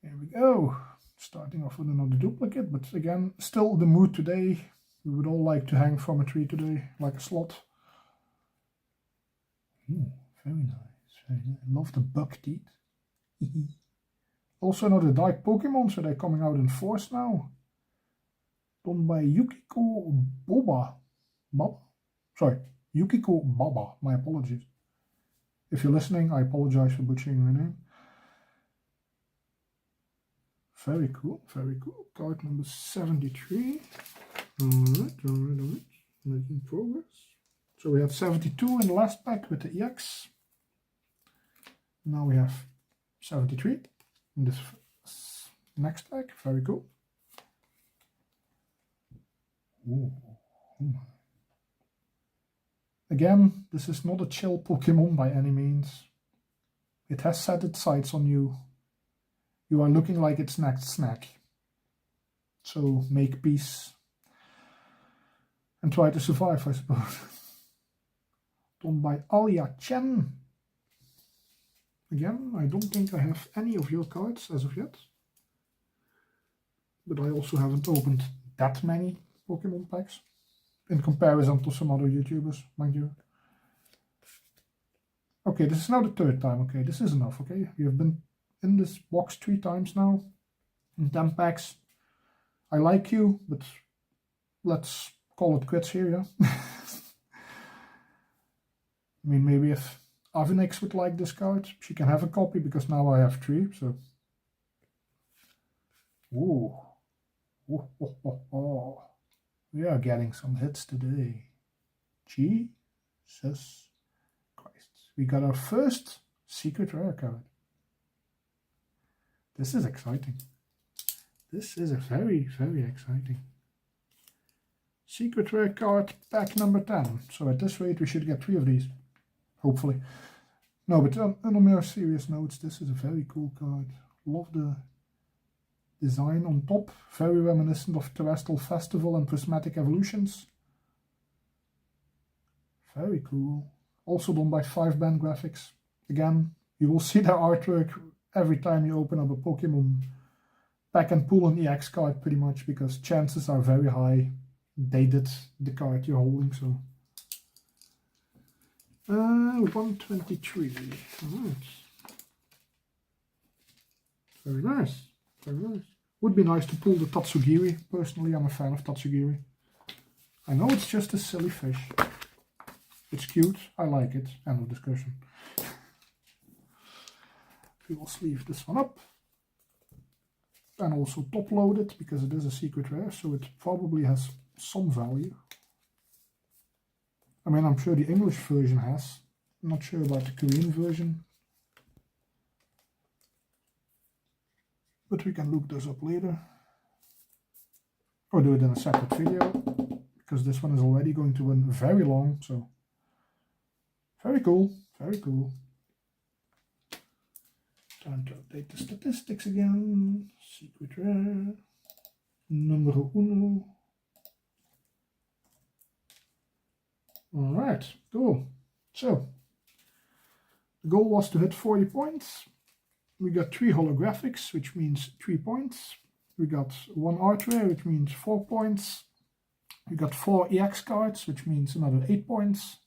Here we go. Starting off with another duplicate, but again, still the mood today. We would all like to hang from a tree today, like a sloth. Ooh, very nice, very nice. I love the buck teeth. Also another dark Pokemon, so they're coming out in force now. Done by Yukiko Boba. Sorry, Yukiko Baba, my apologies. If you're listening, I apologize for butchering your name. Very cool, very cool. Card number 73. Alright. Making progress. So we had 72 in the last pack with the EX. Now we have 73 in this next pack. Very cool. Ooh. Again, this is not a chill Pokemon by any means. It has set its sights on you. You are looking like its next snack. So make peace and try to survive, I suppose. Done by Alia Chen. Again, I don't think I have any of your cards as of yet. But I also haven't opened that many Pokemon packs in comparison to some other YouTubers, mind you. Okay, this is now the third time. Okay, this is enough, okay? We have been in this box 3 times now, in 10 packs. I like you, but let's call it quits here, yeah? I mean, maybe if Avinix would like this card, she can have a copy, because now I have 3, so... Ooh. Oh. We are getting some hits today. Jesus Christ. We got our first secret rare card. This is exciting. This is a very, very exciting. Secret rare card pack number 10. So at this rate we should get 3 of these. Hopefully. No, but on more serious notes, this is a very cool card. Love the design on top. Very reminiscent of Terrestrial Festival and Prismatic Evolutions. Very cool. Also done by 5-band graphics. Again, you will see their artwork every time you open up a Pokemon pack and pull an EX card, pretty much, because chances are very high they did the card you're holding. So 123. Alright. Very nice. Very nice. Would be nice to pull the Tatsugiri. Personally, I'm a fan of Tatsugiri. I know it's just a silly fish. It's cute. I like it. End of discussion. We will sleeve this one up. And also top load it, because it is a secret rare, so it probably has some value. I mean, I'm sure the English version has. I'm not sure about the Korean version. But we can look those up later. Or do it in a separate video, because this one is already going to run very long, so very cool, very cool. Time to update the statistics again. Secret rare. Numero uno. Alright, cool. So, the goal was to hit 40 points. We got 3 holographics, which means 3 points. We got 1 art rare, which means 4 points. We got 4 EX cards, which means another 8 points.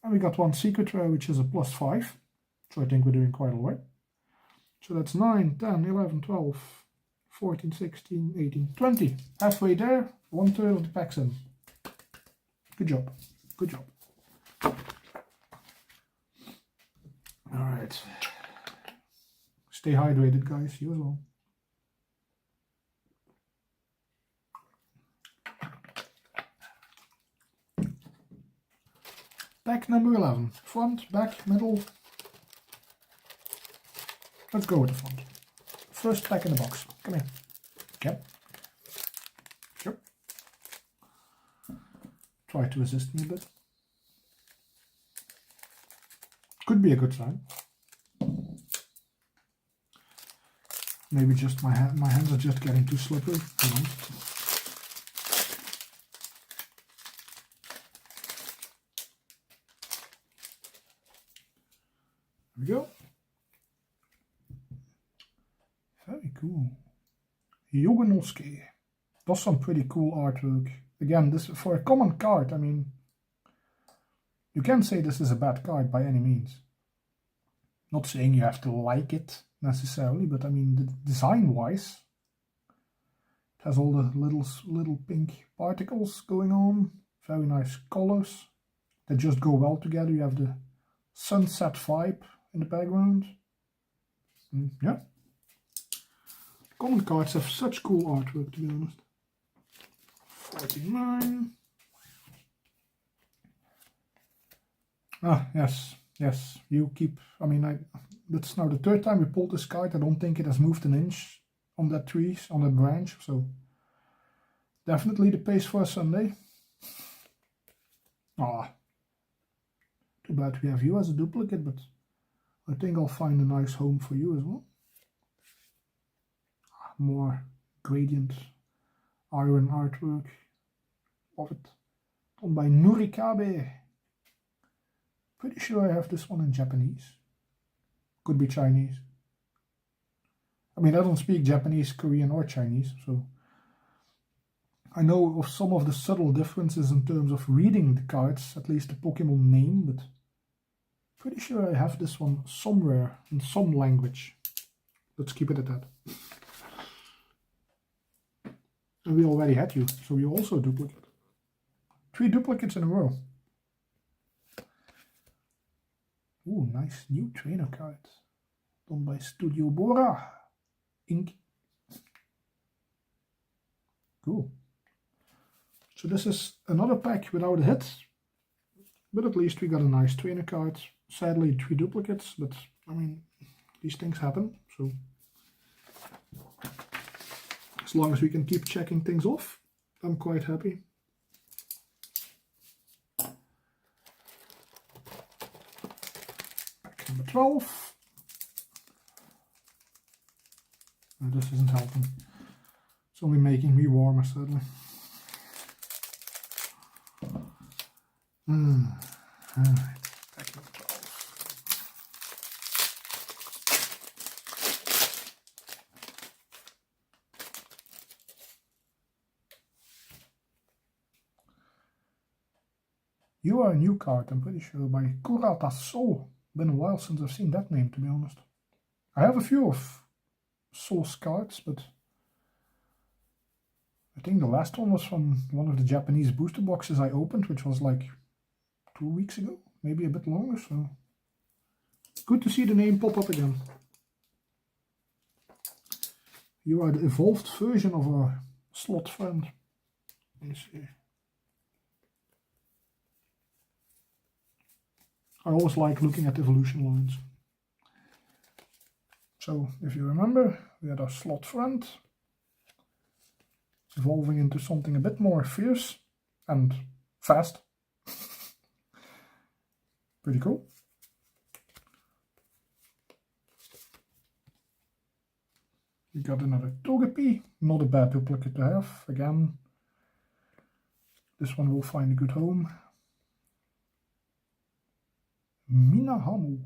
And we got 1 secret rare, which is a +5. So I think we're doing quite alright. So that's 9, 10, 11, 12, 14, 16, 18, 20. Halfway there, 1/3 of the pack's in. Good job. Good job. Alright. Stay hydrated, guys. You as well. Pack number 11. Front, back, middle. Let's go with the front. First pack in the box. Come here. Yep. Sure. Try to assist me a bit. Could be a good sign. Maybe just my hands are just getting too slippery. Hang on. There we go. Very cool. Yogonosuke. Does some pretty cool artwork. Again, this for a common card, I mean, you can't say this is a bad card by any means. Not saying you have to like it necessarily, but I mean, the design-wise, it has all the little pink particles going on. Very nice colors that just go well together. You have the sunset vibe in the background. Yeah. Common cards have such cool artwork, to be honest. 49. Ah, yes, you keep, I mean, that's now the third time we pulled this card. I don't think it has moved an inch on that tree, on that branch, so definitely the pace for a Sunday. Ah, too bad we have you as a duplicate, but I think I'll find a nice home for you as well. More gradient iron artwork. Love it. Done by Nurikabe. Pretty sure I have this one in Japanese. Could be Chinese. I mean, I don't speak Japanese, Korean or Chinese, so I know of some of the subtle differences in terms of reading the cards, at least the Pokemon name, but pretty sure I have this one somewhere in some language. Let's keep it at that. And we already had you, so you also a duplicate. 3 duplicates in a row. Ooh, nice new trainer card. Done by Studio Bora. Ink. Cool. So this is another pack without a hit. But at least we got a nice trainer card. Sadly 3 duplicates, but I mean, these things happen, so as long as we can keep checking things off, I'm quite happy. Pack number 12. No, this isn't helping. It's only making me warmer, sadly. Alright, pack number 12. You Are a New Card, I'm pretty sure, by Kurata Soul. Been a while since I've seen that name, to be honest. I have a few of Soul's cards, but I think the last one was from one of the Japanese booster boxes I opened, which was like 2 weeks ago, maybe a bit longer, so good to see the name pop up again. You are the evolved version of our slot friend. Let me see. I always like looking at evolution lines. So, if you remember, we had our slot friend evolving into something a bit more fierce and fast. Pretty cool. We got another Togepi, not a bad duplicate to have. Again, this one will find a good home. Minahamu.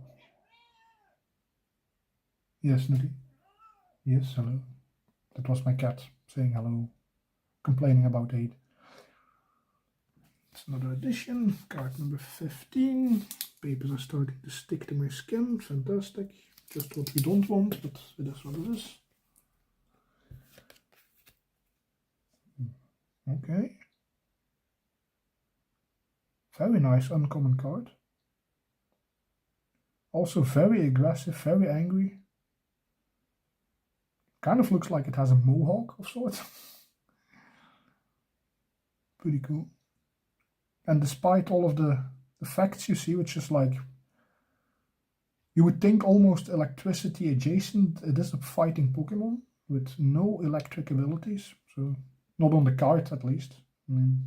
Yes, Nutty. Yes, hello. That was my cat saying hello, complaining about Aid. It's another edition, card number 15. Papers are starting to stick to my skin, fantastic. Just what we don't want, but it is what it is. Okay. Very nice uncommon card. Also very aggressive, very angry. Kind of looks like it has a mohawk of sorts. Pretty cool. And despite all of the facts you see, which is like, you would think almost electricity adjacent, it is a fighting Pokemon with no electric abilities. So, not on the card at least. I mean,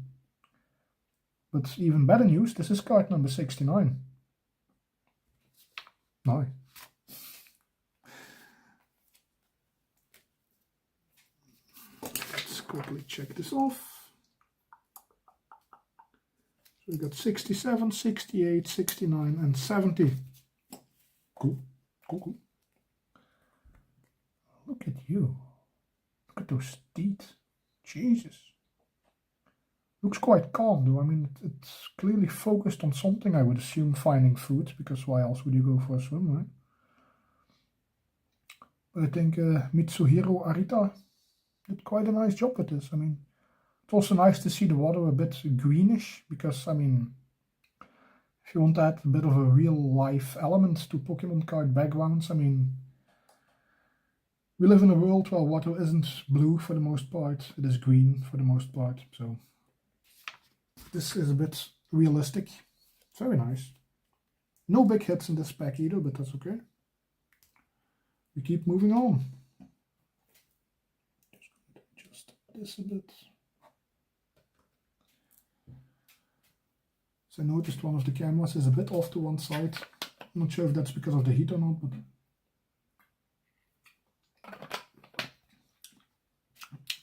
but even better news, this is card number 69. Nice. Let's quickly check this off. So we got 67, 68, 69 and 70. Cool, cool, cool. Look at you. Look at those teeth. Jesus. Looks quite calm though. I mean, it's clearly focused on something, I would assume, finding food, because why else would you go for a swim, right? But I think Mitsuhiro Arita did quite a nice job with this. I mean, it's also nice to see the water a bit greenish, because, I mean, if you want to add a bit of a real life element to Pokemon card backgrounds, I mean, we live in a world where water isn't blue for the most part, it is green for the most part, so this is a bit realistic. Very nice. No big hits in this pack either, but that's okay. We keep moving on. Just going to adjust this a bit. So I noticed one of the cameras is a bit off to one side. I'm not sure if that's because of the heat or not, but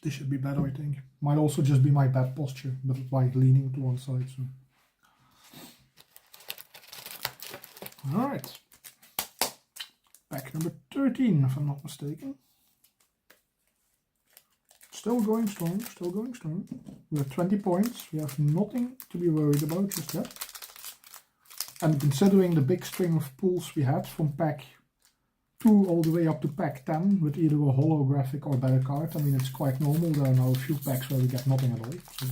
this should be better, I think. Might also just be my bad posture, but by leaning to one side. So. Alright. Pack number 13, if I'm not mistaken. Still going strong, still going strong. We're at 20 points. We have nothing to be worried about just yet. And considering the big string of pulls we had from pack 2 all the way up to pack 10 with either a holographic or better card, I mean, it's quite normal. There are now a few packs where we get nothing at all. So.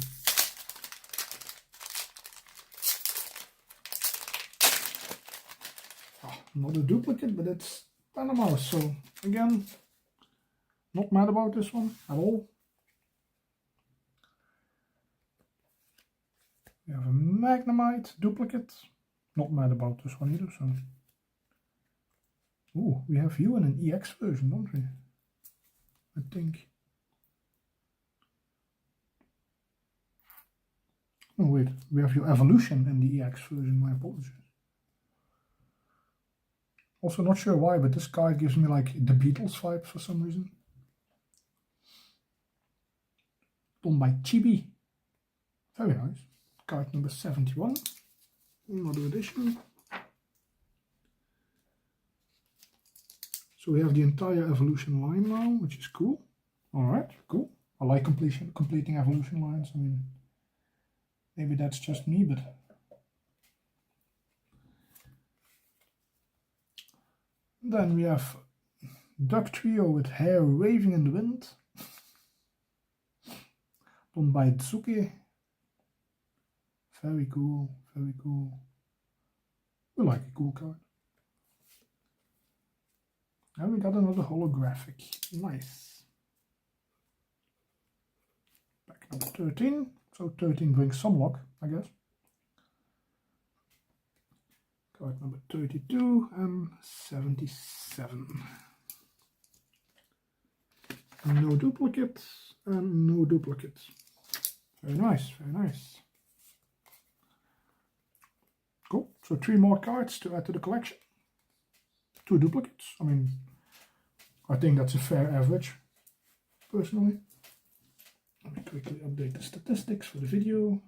Not a duplicate, but it's Panama, so again, not mad about this one at all. We have a Magnemite duplicate, not mad about this one either, so. Ooh, we have you in an EX version, don't we? I think. Oh wait, we have your evolution in the EX version, my apologies. Also not sure why, but this card gives me like the Beatles vibe for some reason. Done by Chibi. Very nice. Card number 71. Another edition. So we have the entire evolution line now, which is cool. Alright, cool. I like completing evolution lines. I mean, maybe that's just me, but then we have Dugtrio with hair waving in the wind. Done by Tsuki. Very cool, very cool. We like a cool card. And we got another holographic. Nice. Pack number 13. So 13 brings some luck, I guess. Card number 32 and 77. No duplicates and no duplicates. Very nice, very nice. Cool. So 3 more cards to add to the collection. 2 duplicates. I mean, I think that's a fair average, personally. Let me quickly update the statistics for the video.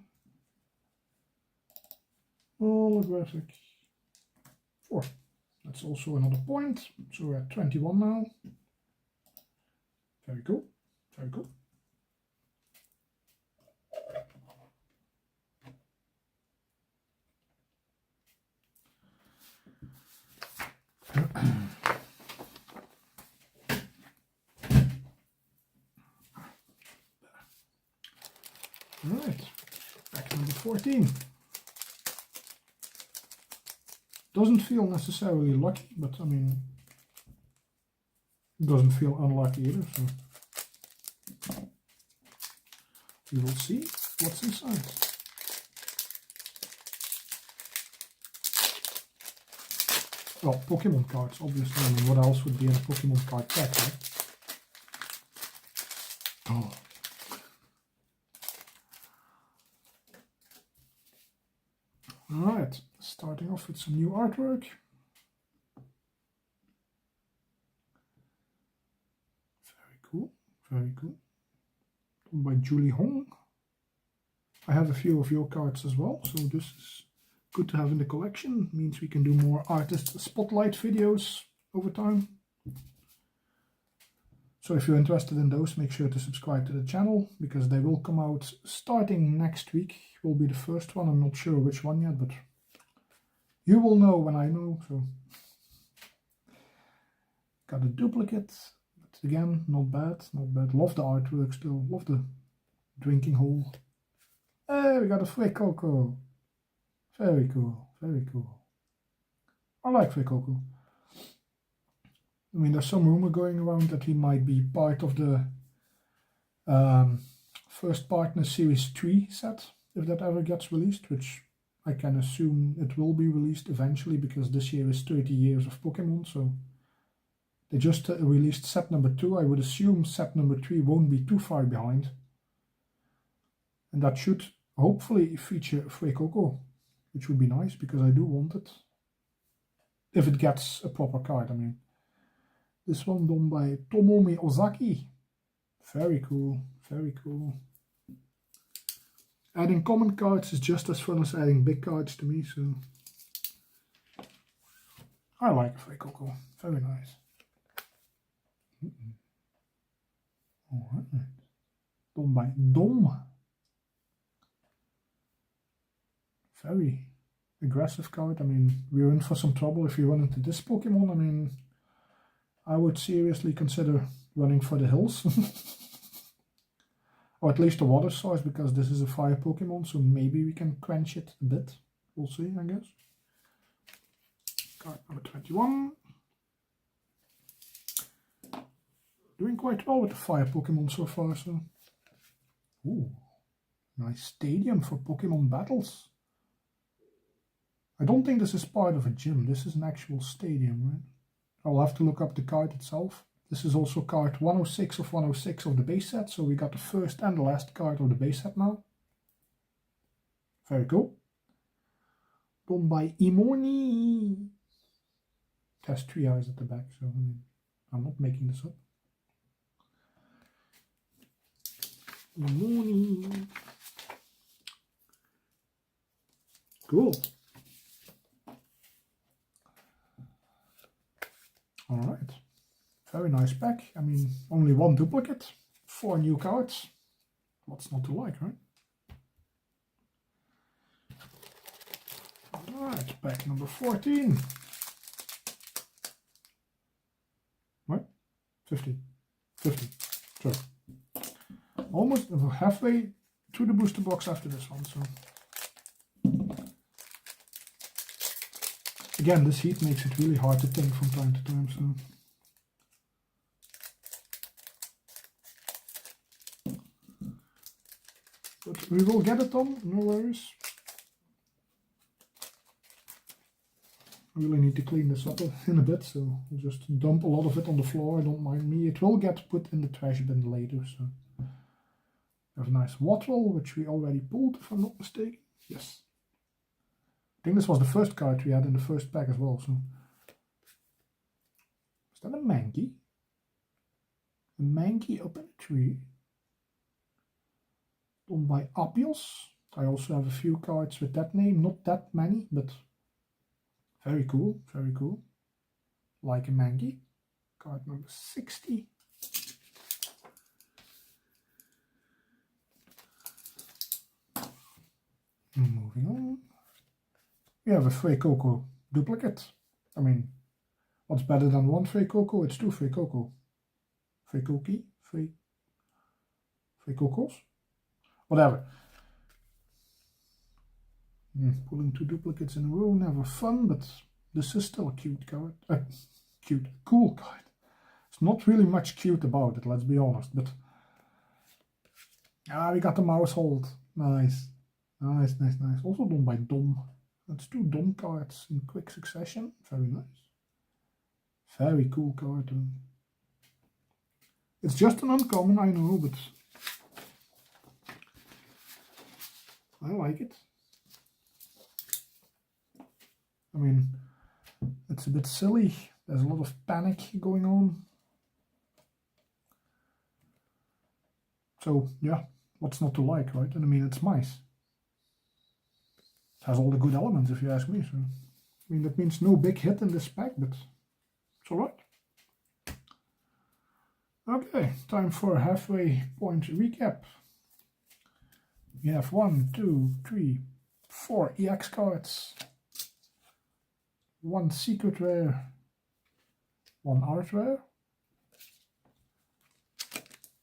Holographic. 4. That's also another point. So we're at 21 now. Very cool. Very cool. Alright, pack number 14. Doesn't feel necessarily lucky, but I mean, it doesn't feel unlucky either, so we will see what's inside. Well, Pokemon cards, obviously. I mean, what else would be in a Pokemon card pack, right? Oh. Alright, starting off with some new artwork. Very cool, very cool. Done by Julie Hong. I have a few of your cards as well, so this is good to have in the collection. It means we can do more artist spotlight videos over time. So if you're interested in those, make sure to subscribe to the channel, because they will come out starting next week. Will be the first one. I'm not sure which one yet, but you will know when I know. So got a duplicate, but again, not bad, not bad. Love the artwork still, love the drinking hole. Hey, we got a Fuecoco. Very cool. Very cool. I like Fuecoco. I mean, there's some rumor going around that he might be part of the First Partner Series 3 set, if that ever gets released, which I can assume it will be released eventually, because this year is 30 years of Pokemon, so they just released set number 2. I would assume set number 3 won't be too far behind. And that should hopefully feature Fuecoco, which would be nice, because I do want it. If it gets a proper card, I mean. This one done by Tomomi Ozaki. Very cool, very cool. Adding common cards is just as fun as adding big cards to me, so I like Fuecoco. Very nice. Alright. Done by Dom. Very aggressive card. I mean, we're in for some trouble if you run into this Pokemon. I mean, I would seriously consider running for the hills. Or at least the water source, because this is a fire Pokemon, so maybe we can quench it a bit. We'll see, I guess. Card number 21. Doing quite well with the fire Pokemon so far, so. Ooh, nice stadium for Pokemon battles. I don't think this is part of a gym, this is an actual stadium, right? I'll have to look up the card itself. This is also card 106 of 106 of the base set, so we got the first and the last card of the base set now. Very cool. Done by Imoni. It has 3 eyes at the back, so I mean, I'm not making this up. Imoni. Cool. Alright. Very nice pack. I mean, only 1 duplicate, 4 new cards. What's not to like, right? Alright, pack number 14. What? 50. 50. Sure. Almost halfway to the booster box after this one, so. Again, this heat makes it really hard to think from time to time, so. But we will get it done, no worries. I really need to clean this up in a bit, so I'll just dump a lot of it on the floor, don't mind me. It will get put in the trash bin later, so. We have a nice Wattrel, which we already pulled, if I'm not mistaken. Yes. I think this was the first card we had in the first pack as well, so. Is that a Mankey? A Mankey up in a tree. Done by Apios. I also have a few cards with that name, not that many, but very cool, very cool. Like a Mankey. Card number 60. Moving on. We have a Fuecoco duplicate. I mean, what's better than 1 Fuecoco? It's 2 Fuecoco. Fuecocos? Whatever. Pulling 2 duplicates in a row, never fun, but this is still a cute card. Cool card. It's not really much cute about it, let's be honest, but we got the mouse hold. Nice. Nice. Also done by Dom. That's 2 Dom cards in quick succession. Very nice. Very cool card. It's just an uncommon, I know, but I like it. I mean, it's a bit silly. There's a lot of panic going on. So, yeah, what's not to like, right? And I mean, it's mice. It has all the good elements, if you ask me. So, I mean, that means no big hit in this pack, but it's alright. Okay, time for a halfway point recap. We have 1, 2, 3, 4 EX cards. 1 secret rare, 1 art rare,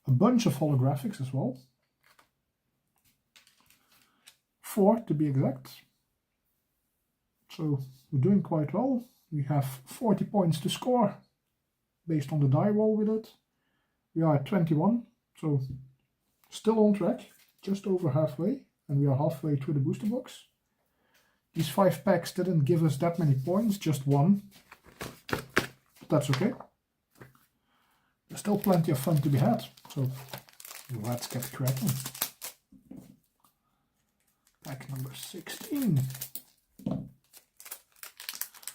a bunch of holographics as well, 4 to be exact, So we're doing quite well. We have 40 points to score based on the die roll we did. We are at 21, so still on track, just over halfway, and we are halfway through the booster box. These 5 packs didn't give us that many points, just 1, but that's okay. There's still plenty of fun to be had, so let's get cracking. Pack number 16.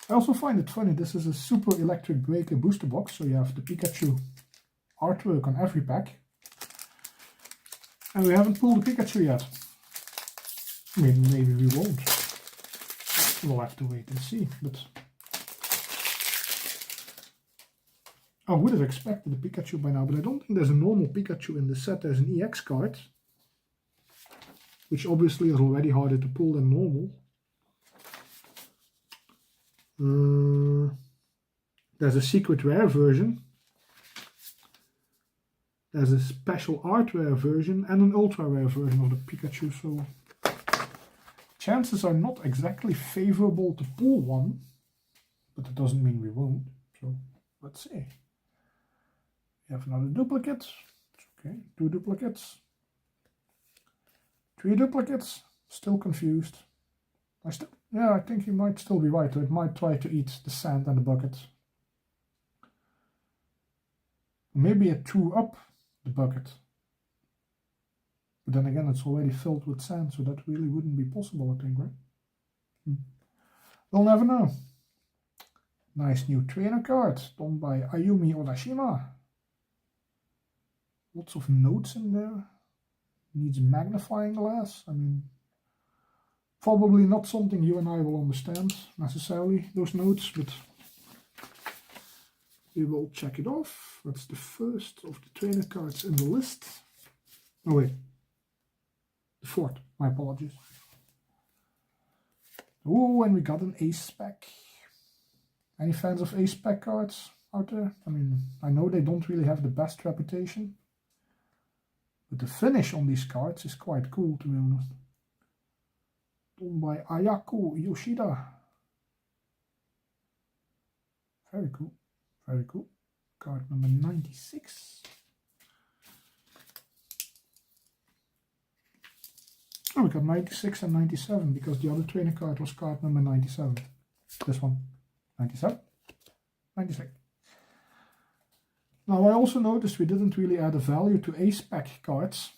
I also find it funny, this is a Super Electric Breaker booster box, so you have the Pikachu artwork on every pack. And we haven't pulled the Pikachu yet. I mean, maybe we won't. We'll have to wait and see, but I would have expected a Pikachu by now, but I don't think there's a normal Pikachu in the set. There's an EX card, which obviously is already harder to pull than normal. There's a secret rare version. There's a special art rare version and an ultra rare version of the Pikachu, so chances are not exactly favorable to pull one, but that doesn't mean we won't. So let's see. We have another duplicate. Okay, 2 duplicates. 3 duplicates. Still confused. I think you might still be right, or it might try to eat the sand and the bucket. Maybe it threw up the bucket. But then again, it's already filled with sand, so that really wouldn't be possible, I think, right? We'll never know. Nice new trainer card, done by Ayumi Onashima. Lots of notes in there. Needs magnifying glass. I mean, probably not something you and I will understand necessarily, those notes, but we will check it off. That's the first of the trainer cards in the list. Oh wait, the 4th, my apologies. Oh, and we got an ace pack. Any fans of ace pack cards out there? I mean, I know they don't really have the best reputation, but the finish on these cards is quite cool, to be honest. Done by Ayako Yoshida. Very cool. Very cool. Card number 96. Oh, we got 96 and 97 because the other trainer card was card number 97. This one. 97? 96. Now I also noticed we didn't really add a value to ace pack cards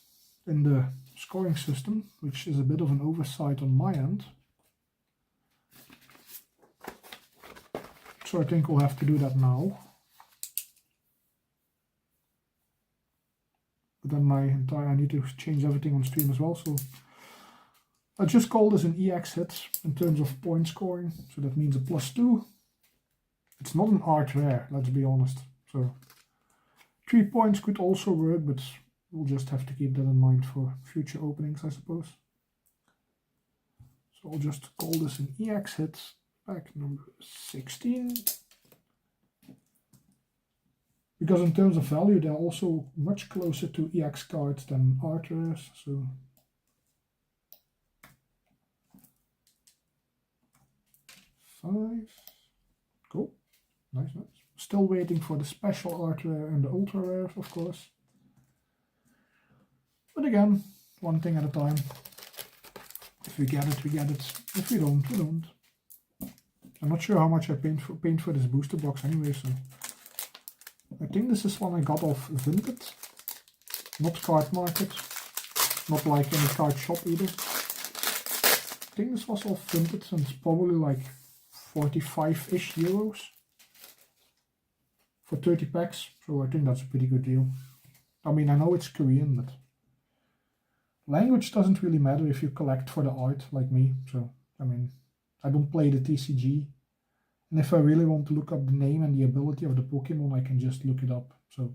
in the scoring system, which is a bit of an oversight on my end. So I think we'll have to do that now. But then I need to change everything on stream as well, so I just call this an EX hit in terms of point scoring, so that means a +2. It's not an art rare, let's be honest. So 3 points could also work, but we'll just have to keep that in mind for future openings, I suppose. So I'll just call this an EX hit, pack number 16. Because in terms of value, they're also much closer to EX cards than art rares, so. Five. Cool. Nice, nice. Still waiting for the special art rare and the ultra rare, of course. But again, one thing at a time. If we get it, we get it. If we don't, we don't. I'm not sure how much I paid for this booster box anyway, so. I think this is one I got off Vinted, not Card Market, not like any card shop either. I think this was off Vinted and it's probably like 45-ish euros for 30 packs, so I think that's a pretty good deal. I mean, I know it's Korean, but language doesn't really matter if you collect for the art like me, so I mean, I don't play the TCG. And if I really want to look up the name and the ability of the Pokemon, I can just look it up. So,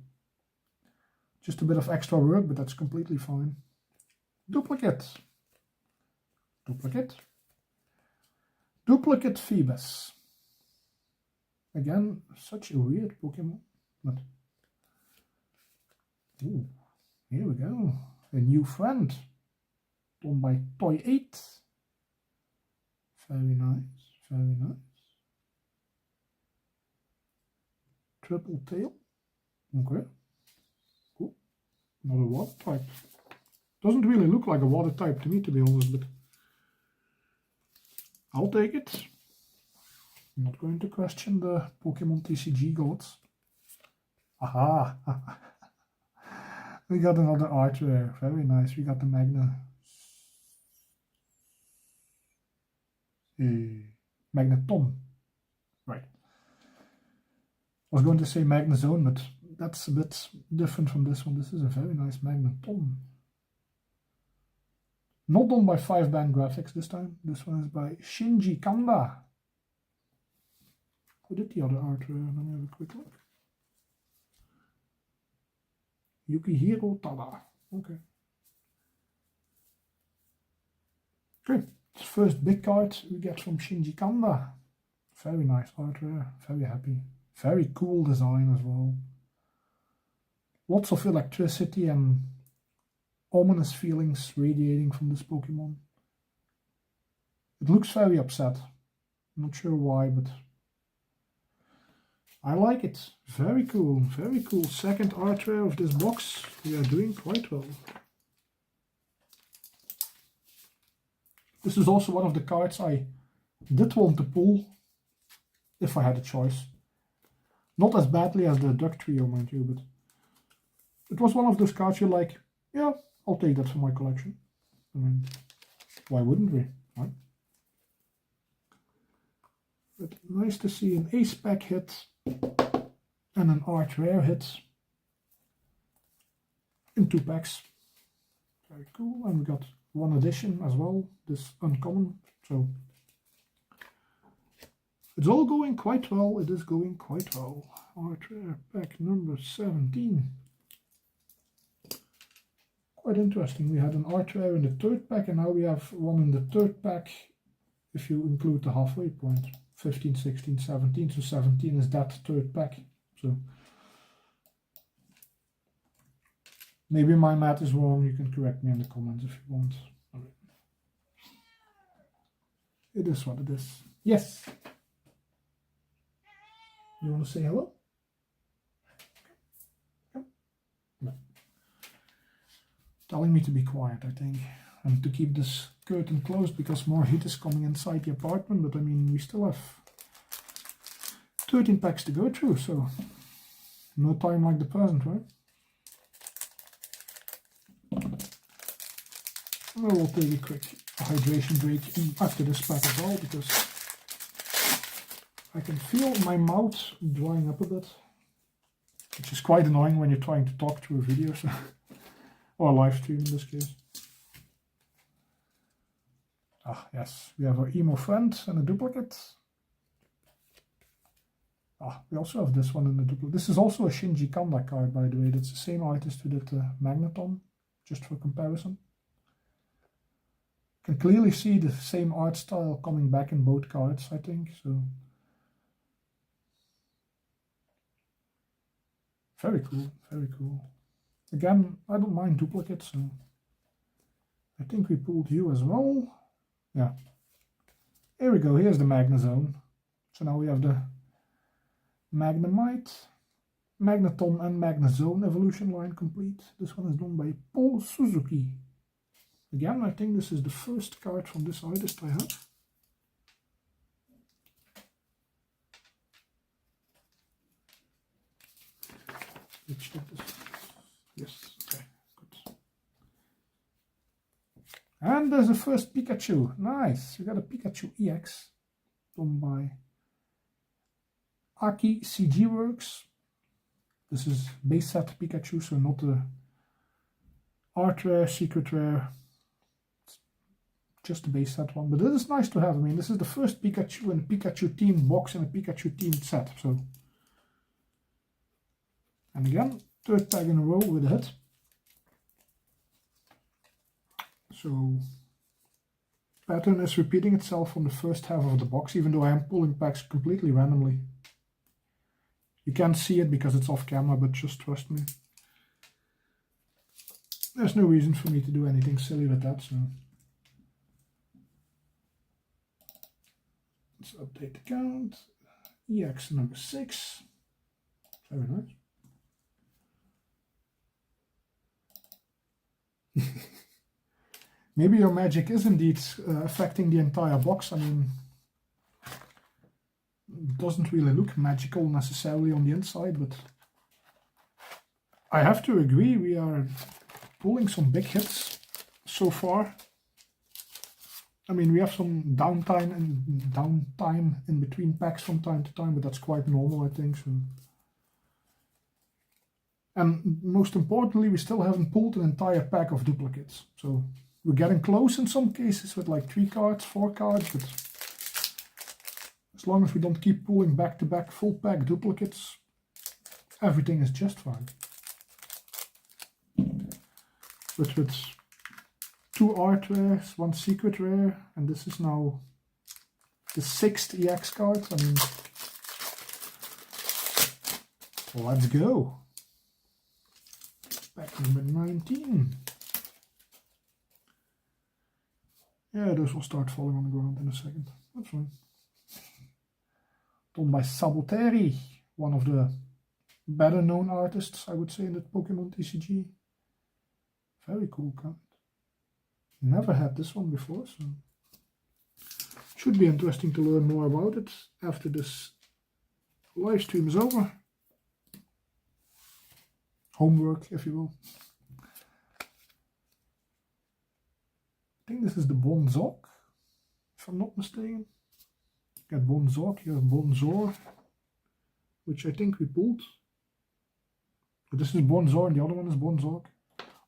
just a bit of extra work, but that's completely fine. Duplicate. Duplicate. Duplicate Phoebus. Again, such a weird Pokemon. But, ooh, here we go. A new friend. Done by Toy 8. Very nice. Very nice. Triple tail. Okay. Cool. Not a water type. Doesn't really look like a water type to me, to be honest, but I'll take it. I'm not going to question the Pokemon TCG gods. Aha! We got another art rare. Very nice. We got the Magneton. Right. I was going to say Magnezone, but that's a bit different from this one. This is a very nice Magneton. Not done by 5-band graphics this time. This one is by Shinji Kanda. Who did the other art rare? Let me have a quick look. Yukihiro Tada. Okay. Okay. First big card we get from Shinji Kanda. Very nice art rare. Very happy. Very cool design as well. Lots of electricity and ominous feelings radiating from this Pokemon. It looks very upset. I'm not sure why, but I like it. Very cool. Very cool. Second art rare of this box. We are doing quite well. This is also one of the cards I did want to pull if I had a choice. Not as badly as the Duck Trio, mind you, but it was one of those cards you're like, yeah, I'll take that for my collection. I mean, why wouldn't we, right? But nice to see an ace pack hit and an art rare hit in 2 packs. Very cool. And we got one edition as well, this uncommon. So it's all going quite well. It is going quite well. Art rare pack number 17. Quite interesting. We had an art rare in the 3rd pack, and now we have one in the 3rd pack if you include the halfway point. 15, 16, 17. So 17 is that 3rd pack. So maybe my math is wrong. You can correct me in the comments if you want. It is what it is. Yes. You want to say hello? No. Telling me to be quiet, I think. And to keep this curtain closed because more heat is coming inside the apartment. But I mean, we still have 13 packs to go through, so no time like the present, right? And I will take a quick hydration break after this pack as well, because I can feel my mouth drying up a bit, which is quite annoying when you're trying to talk through a video, so or a live stream in this case. Ah, yes, we have our emo friend and a duplicate. Ah, we also have this one in the duplicate. This is also a Shinji Kanda card, by the way. That's the same artist who did the Magneton, just for comparison. Can clearly see the same art style coming back in both cards, I think. So very cool, very cool. Again, I don't mind duplicates, so I think we pulled you as well. Yeah. Here we go, here's the Magnezone. So now we have the Magnemite, Magneton and Magnezone evolution line complete. This one is done by Paul Suzuki. Again, I think this is the first card from this artist I have. Let's check this. Yes, okay, good. And there's the first Pikachu. Nice. We got a Pikachu EX done by Aki CG Works. This is base set Pikachu, so not the art rare, secret rare. Just the base set one, but it is nice to have. I mean, this is the first Pikachu in a Pikachu themed box and a Pikachu themed set. So, and again, 3rd tag in a row with a hit. So, pattern is repeating itself from the first half of the box, even though I am pulling packs completely randomly. You can't see it because it's off camera, but just trust me. There's no reason for me to do anything silly with that, so. Let's update the count. EX number 6. Very nice. Maybe your magic is indeed affecting the entire box. I mean, it doesn't really look magical necessarily on the inside, but I have to agree, we are pulling some big hits so far. I mean, we have some downtime in between packs from time to time, but that's quite normal, I think. So. And most importantly, we still haven't pulled an entire pack of duplicates. So we're getting close in some cases with like 3 cards, 4 cards, but as long as we don't keep pulling back-to-back full pack duplicates, everything is just fine. But with 2 art rares, 1 secret rare, and this is now the 6th EX card. I mean, let's go. Pack number 19. Yeah, those will start falling on the ground in a second. That's fine. Done by Saboteur, one of the better known artists, I would say, in the Pokemon TCG. Very cool card. Never had this one before, so should be interesting to learn more about it after this live stream is over. Homework, if you will. I think this is the Bonzork, if I'm not mistaken. Got Bonzork, here Bonzor, which I think we pulled. But this is Bonzor and the other one is Bonzork.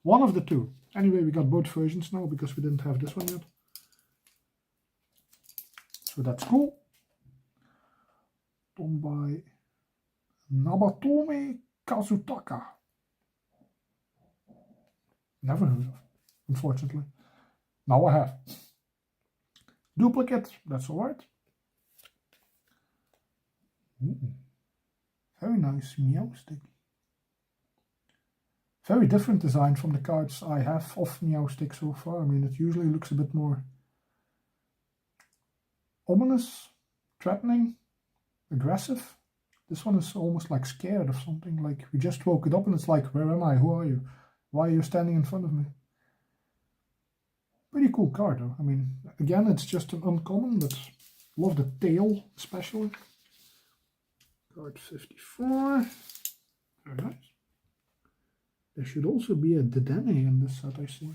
One of the two. Anyway, we got both versions now because we didn't have this one yet. So that's cool. Done by Nabatome Kazutaka. Never heard of, unfortunately. Now I have. Duplicate, that's alright. Very nice Meowstic. Very different design from the cards I have of Meowstic so far. I mean, it usually looks a bit more ominous, threatening, aggressive. This one is almost like scared of something. Like we just woke it up and it's like, where am I? Who are you? Why are you standing in front of me? Pretty cool card though. I mean, again, it's just an uncommon, but love the tail especially. Card 54. Very nice. There should also be a Dedenne in this set, I see.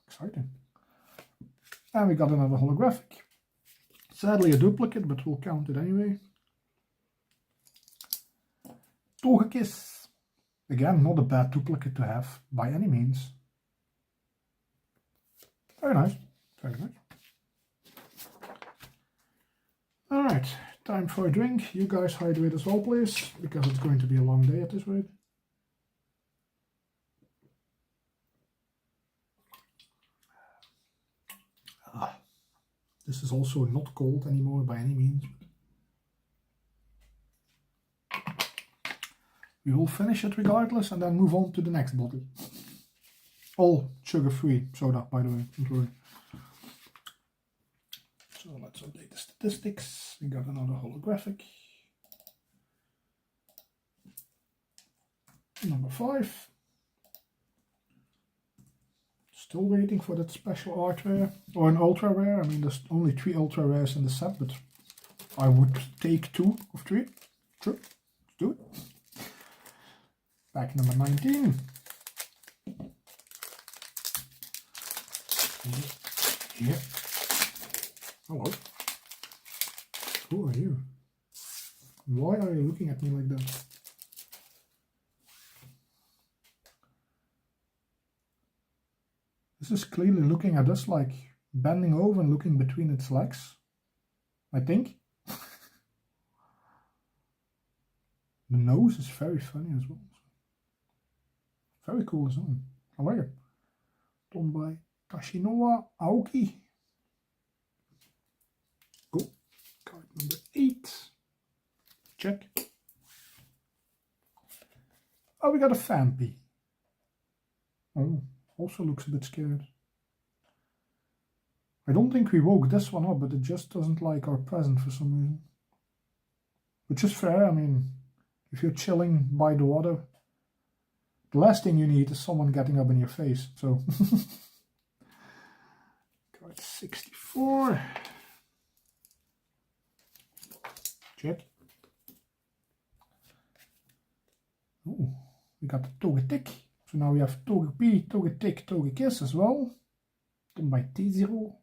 Exciting. And we got another holographic. Sadly a duplicate, but we'll count it anyway. Togekiss. Again, not a bad duplicate to have by any means. Very nice. Very nice. Alright, time for a drink. You guys hydrate as well, please, because it's going to be a long day at this rate. This is also not cold anymore by any means. We will finish it regardless and then move on to the next bottle. All sugar-free soda, by the way, don't worry. So let's update the statistics. We got another holographic. Number 5. Still waiting for that special art rare, or an ultra rare. I mean, there's only 3 ultra rares in the set, but I would take 2 of 3. Sure, let's do it. Pack number 19. Here. Hello. Who are you? Why are you looking at me like that? This is clearly looking at us like bending over and looking between its legs, I think. The nose is very funny as well. Very cool design. I like it. Done by Kashinoa Aoki. Cool. Card number 8. Check. Oh, we got a Phanpy. Oh. Also looks a bit scared. I don't think we woke this one up, but it just doesn't like our present for some reason. Which is fair, I mean, if you're chilling by the water, the last thing you need is someone getting up in your face, so. Card 64. Check. Ooh, we got the Togetic. So now we have Togepi, Togetic, Togekiss as well. Done by T0.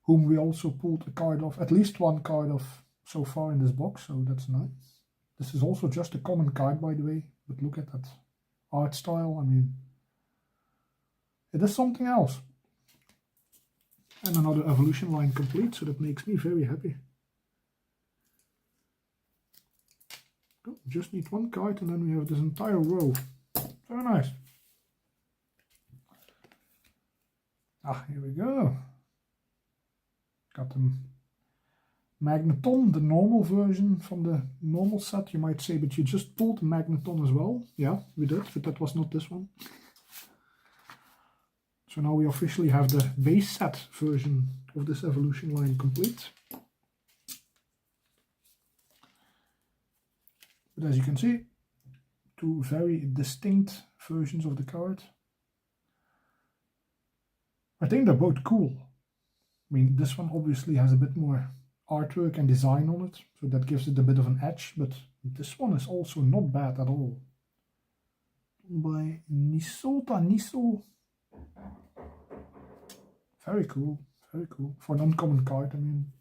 Whom we also pulled a card of, at least one card of so far in this box, so that's nice. This is also just a common card, by the way, but look at that art style. I mean, it is something else. And another evolution line complete, so that makes me very happy. Oh, just need one card and then we have this entire row. Very nice. Ah, here we go. Got the Magneton, the normal version from the normal set, you might say, but you just pulled the Magneton as well. Yeah, we did, but that was not this one. So now we officially have the base set version of this evolution line complete. But as you can see, two very distinct versions of the card. I think they're both cool. I mean, this one obviously has a bit more artwork and design on it, so that gives it a bit of an edge, but this one is also not bad at all. By Niso. Very cool, very cool. For an uncommon card, I mean.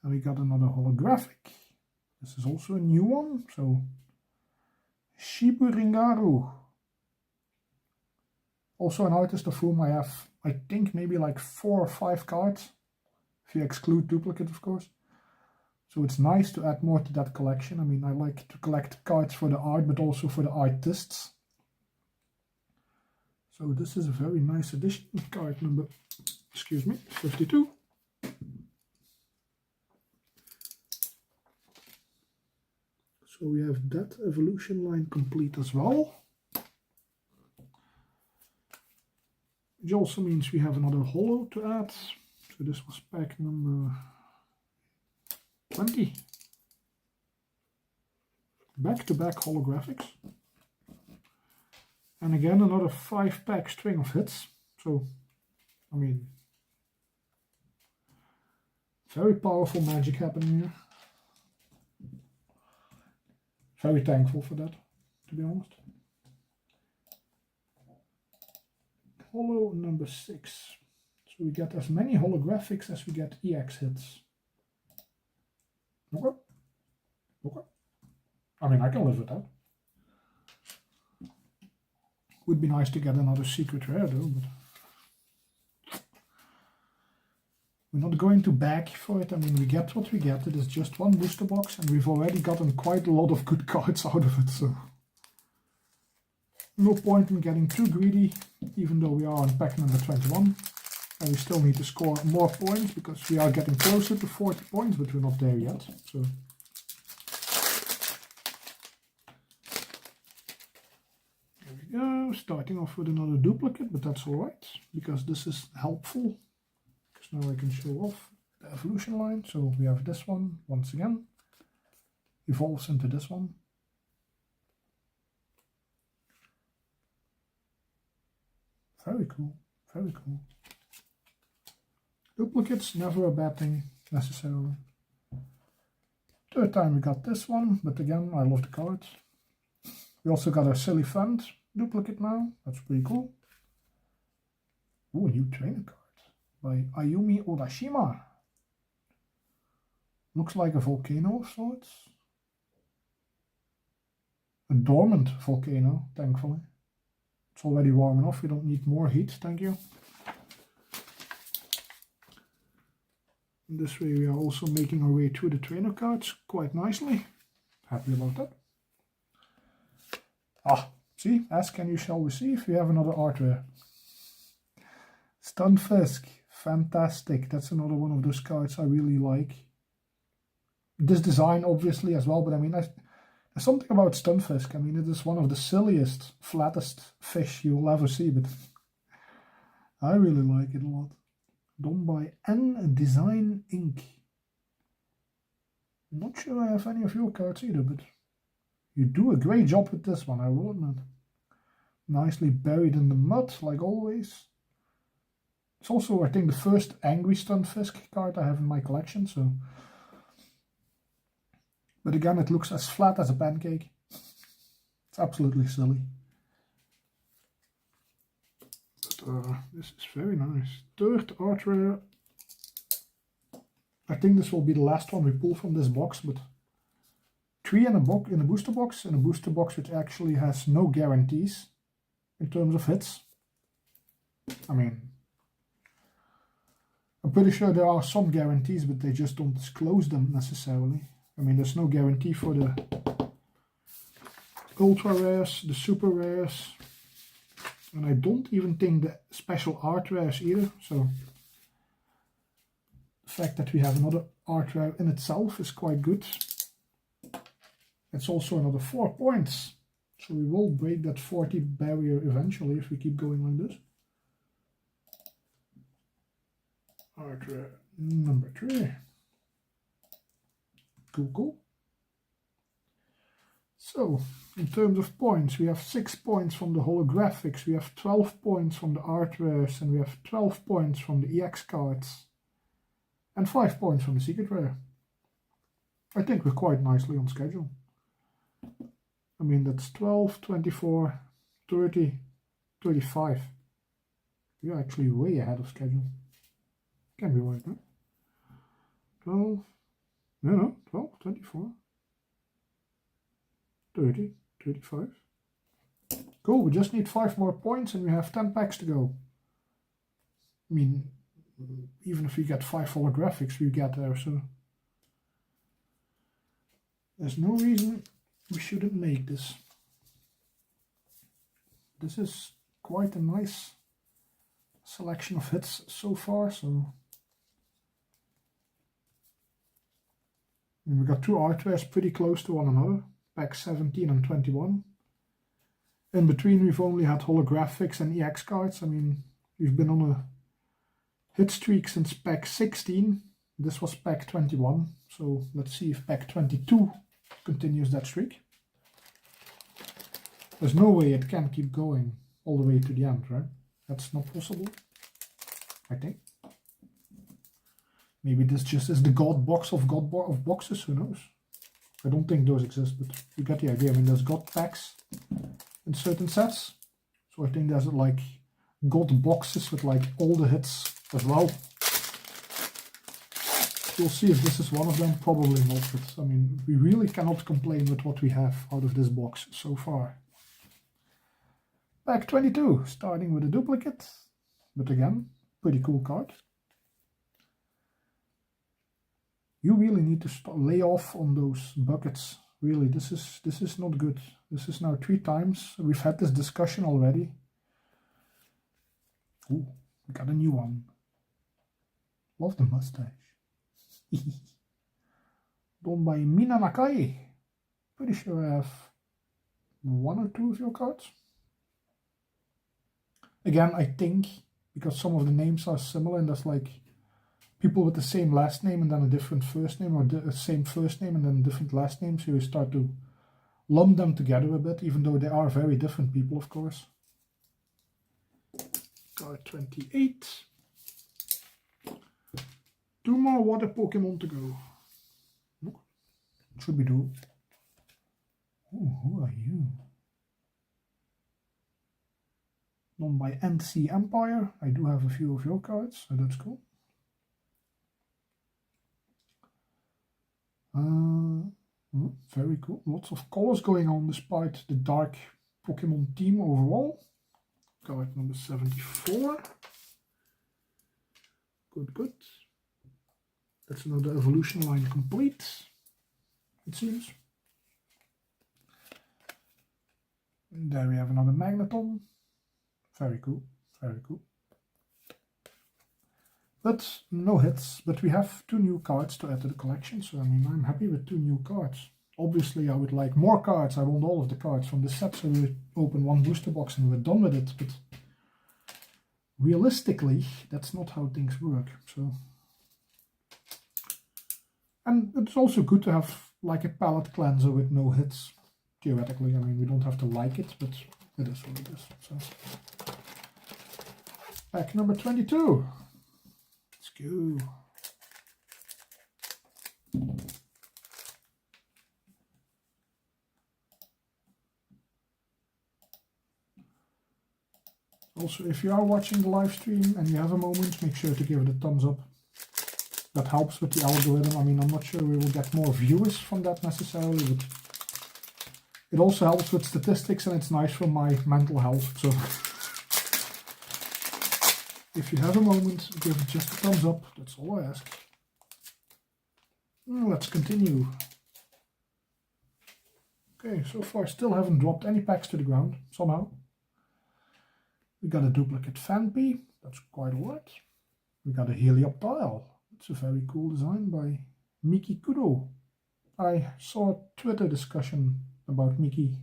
And we got another holographic. This is also a new one, so Shiburingaru. Also an artist of whom I have, I think, maybe like 4 or 5 cards, if you exclude duplicate, of course. So it's nice to add more to that collection. I mean, I like to collect cards for the art, but also for the artists. So this is a very nice addition. Card number, excuse me, 52. So we have that evolution line complete as well. Which also means we have another holo to add. So this was pack number 20. Back-to-back holographics. And again another 5-pack string of hits. So, I mean, very powerful magic happening here. Very thankful for that, to be honest. Holo number 6. So we get as many holographics as we get EX hits. Okay. Okay. I mean, I can live with that. Would be nice to get another secret rare though, but we're not going to beg for it. I mean, we get what we get. It is just one booster box and we've already gotten quite a lot of good cards out of it, so no point in getting too greedy, even though we are on pack number 21. And we still need to score more points because we are getting closer to 40 points, but we're not there yet. So there we go, starting off with another duplicate, but that's alright, because this is helpful. Because now I can show off the evolution line. So we have this one, once again, evolves into this one. Very cool, very cool. Duplicates, never a bad thing, necessarily. Third time we got this one, but again, I love the cards. We also got a Silly Friend duplicate now, that's pretty cool. Ooh, a new trainer card by Ayumi Odashima. Looks like a volcano of sorts. A dormant volcano, thankfully. It's already warm enough, we don't need more heat, thank you. This way we are also making our way through the trainer cards quite nicely. Happy about that. Ah, see, ask and you shall receive. We have another art rare. Stunfisk, fantastic. That's another one of those cards I really like. This design obviously as well, but I mean, there's something about Stunfisk. I mean, it is one of the silliest, flattest fish you'll ever see, but I really like it a lot. Done by N Design Inc. Not sure I have any of your cards either, but you do a great job with this one, I will admit. Nicely buried in the mud, like always. It's also, I think, the first Angry Stunfisk card I have in my collection, so... But again, it looks as flat as a pancake. It's absolutely silly. But this is very nice. Third art rare. I think this will be the last one we pull from this box, but 3 in a booster box, in a booster box which actually has no guarantees in terms of hits. I mean, I'm pretty sure there are some guarantees, but they just don't disclose them necessarily. I mean, there's no guarantee for the ultra rares, the super rares, and I don't even think the special art rares either, so the fact that we have another art rare in itself is quite good. It's also another 4 points, so we will break that 40 barrier eventually if we keep going like this. Art rare number 3. Cool, cool. So, in terms of points, we have 6 points from the holographics, we have 12 points from the art rares, and we have 12 points from the EX cards, and 5 points from the secret rare. I think we're quite nicely on schedule. I mean, that's 12, 24, 30, 35. We're actually way ahead of schedule. Can be right, no? 12. No, 12, 24, 30, 35. Cool, we just need 5 more points and we have 10 packs to go. I mean, even if we get 5 holographics, we get there, so there's no reason we shouldn't make this. This is quite a nice selection of hits so far, so... And we got 2 art rares pretty close to one another, pack 17 and 21. In between we've only had holographics and EX cards. I mean, we've been on a hit streak since pack 16. This was pack 21, so let's see if pack 22 continues that streak. There's no way it can keep going all the way to the end, right? That's not possible, I think. Maybe this just is the God box of boxes, who knows? I don't think those exist, but you get the idea. I mean, there's God packs in certain sets. So I think there's like God boxes with like all the hits as well. We'll see if this is one of them, probably not, but I mean, we really cannot complain with what we have out of this box so far. Pack 22, starting with a duplicate, but again, pretty cool card. You really need to lay off on those buckets. Really, this is not good. This is now 3 times. We've had this discussion already. Ooh, we got a new one. Love the mustache. Done by Mina Nakai. Pretty sure I have 1 or 2 of your cards. Again, I think because some of the names are similar and there's like people with the same last name and then a different first name, or the same first name and then different last name, so you start to lump them together a bit, even though they are very different people, of course. Card 28. 2 more water Pokemon to go. Should we do? Oh, who are you? Done by NC Empire. I do have a few of your cards, so that's cool. Very cool. Lots of colors going on despite the dark Pokemon team overall. Card number 74. Good, good. That's another evolution line complete, it seems. And there we have another Magneton. Very cool, very cool. But no hits, but we have 2 new cards to add to the collection, so I mean, I'm happy with 2 new cards. Obviously, I would like more cards. I want all of the cards from the set, so we open 1 booster box and we're done with it. But realistically, that's not how things work. So, and it's also good to have like a palette cleanser with no hits. Theoretically, I mean, we don't have to like it, but it is what it is. So, pack number 22. Let's go. Also, if you are watching the live stream and you have a moment, make sure to give it a thumbs up. That helps with the algorithm. I mean, I'm not sure we will get more viewers from that necessarily, but it also helps with statistics and it's nice for my mental health. So if you have a moment, give it just a thumbs up. That's all I ask. Let's continue. Okay, so far still haven't dropped any packs to the ground, somehow. We got a duplicate Phanpy, that's quite a lot. We got a Helioptile. It's a very cool design by Miki Kudo. I saw a Twitter discussion about Miki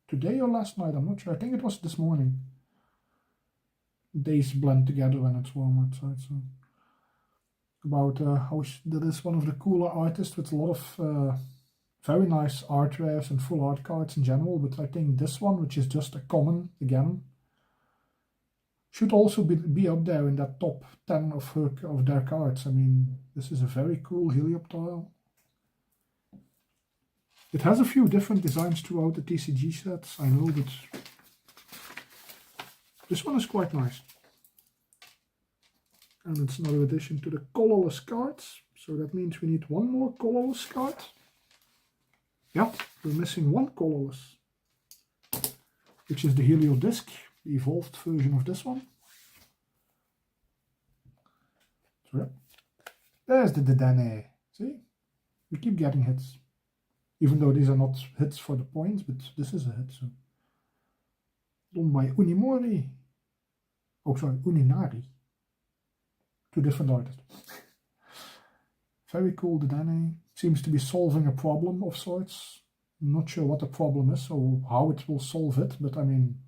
today or last night, I'm not sure. I think it was this morning. Days blend together when it's warm outside. So about how that is one of the cooler artists with a lot of very nice art rares and full art cards in general. But I think this one, which is just a common again, should also be up there in that top 10 of their cards. I mean, this is a very cool Helioptile. It has a few different designs throughout the TCG sets, I know, but this one is quite nice. And it's another addition to the colorless cards, so that means we need one more colorless card. Yep, we're missing one colorless, which is the Heliodisc, the evolved version of this one. So yeah, there's the Dedenne. See, we keep getting hits, even though these are not hits for the points, but this is a hit. So, done by Unimori. Oh, sorry, Uninari. Two different artists. Very cool. Dedenne seems to be solving a problem of sorts. I'm not sure what the problem is or how it will solve it, but I mean,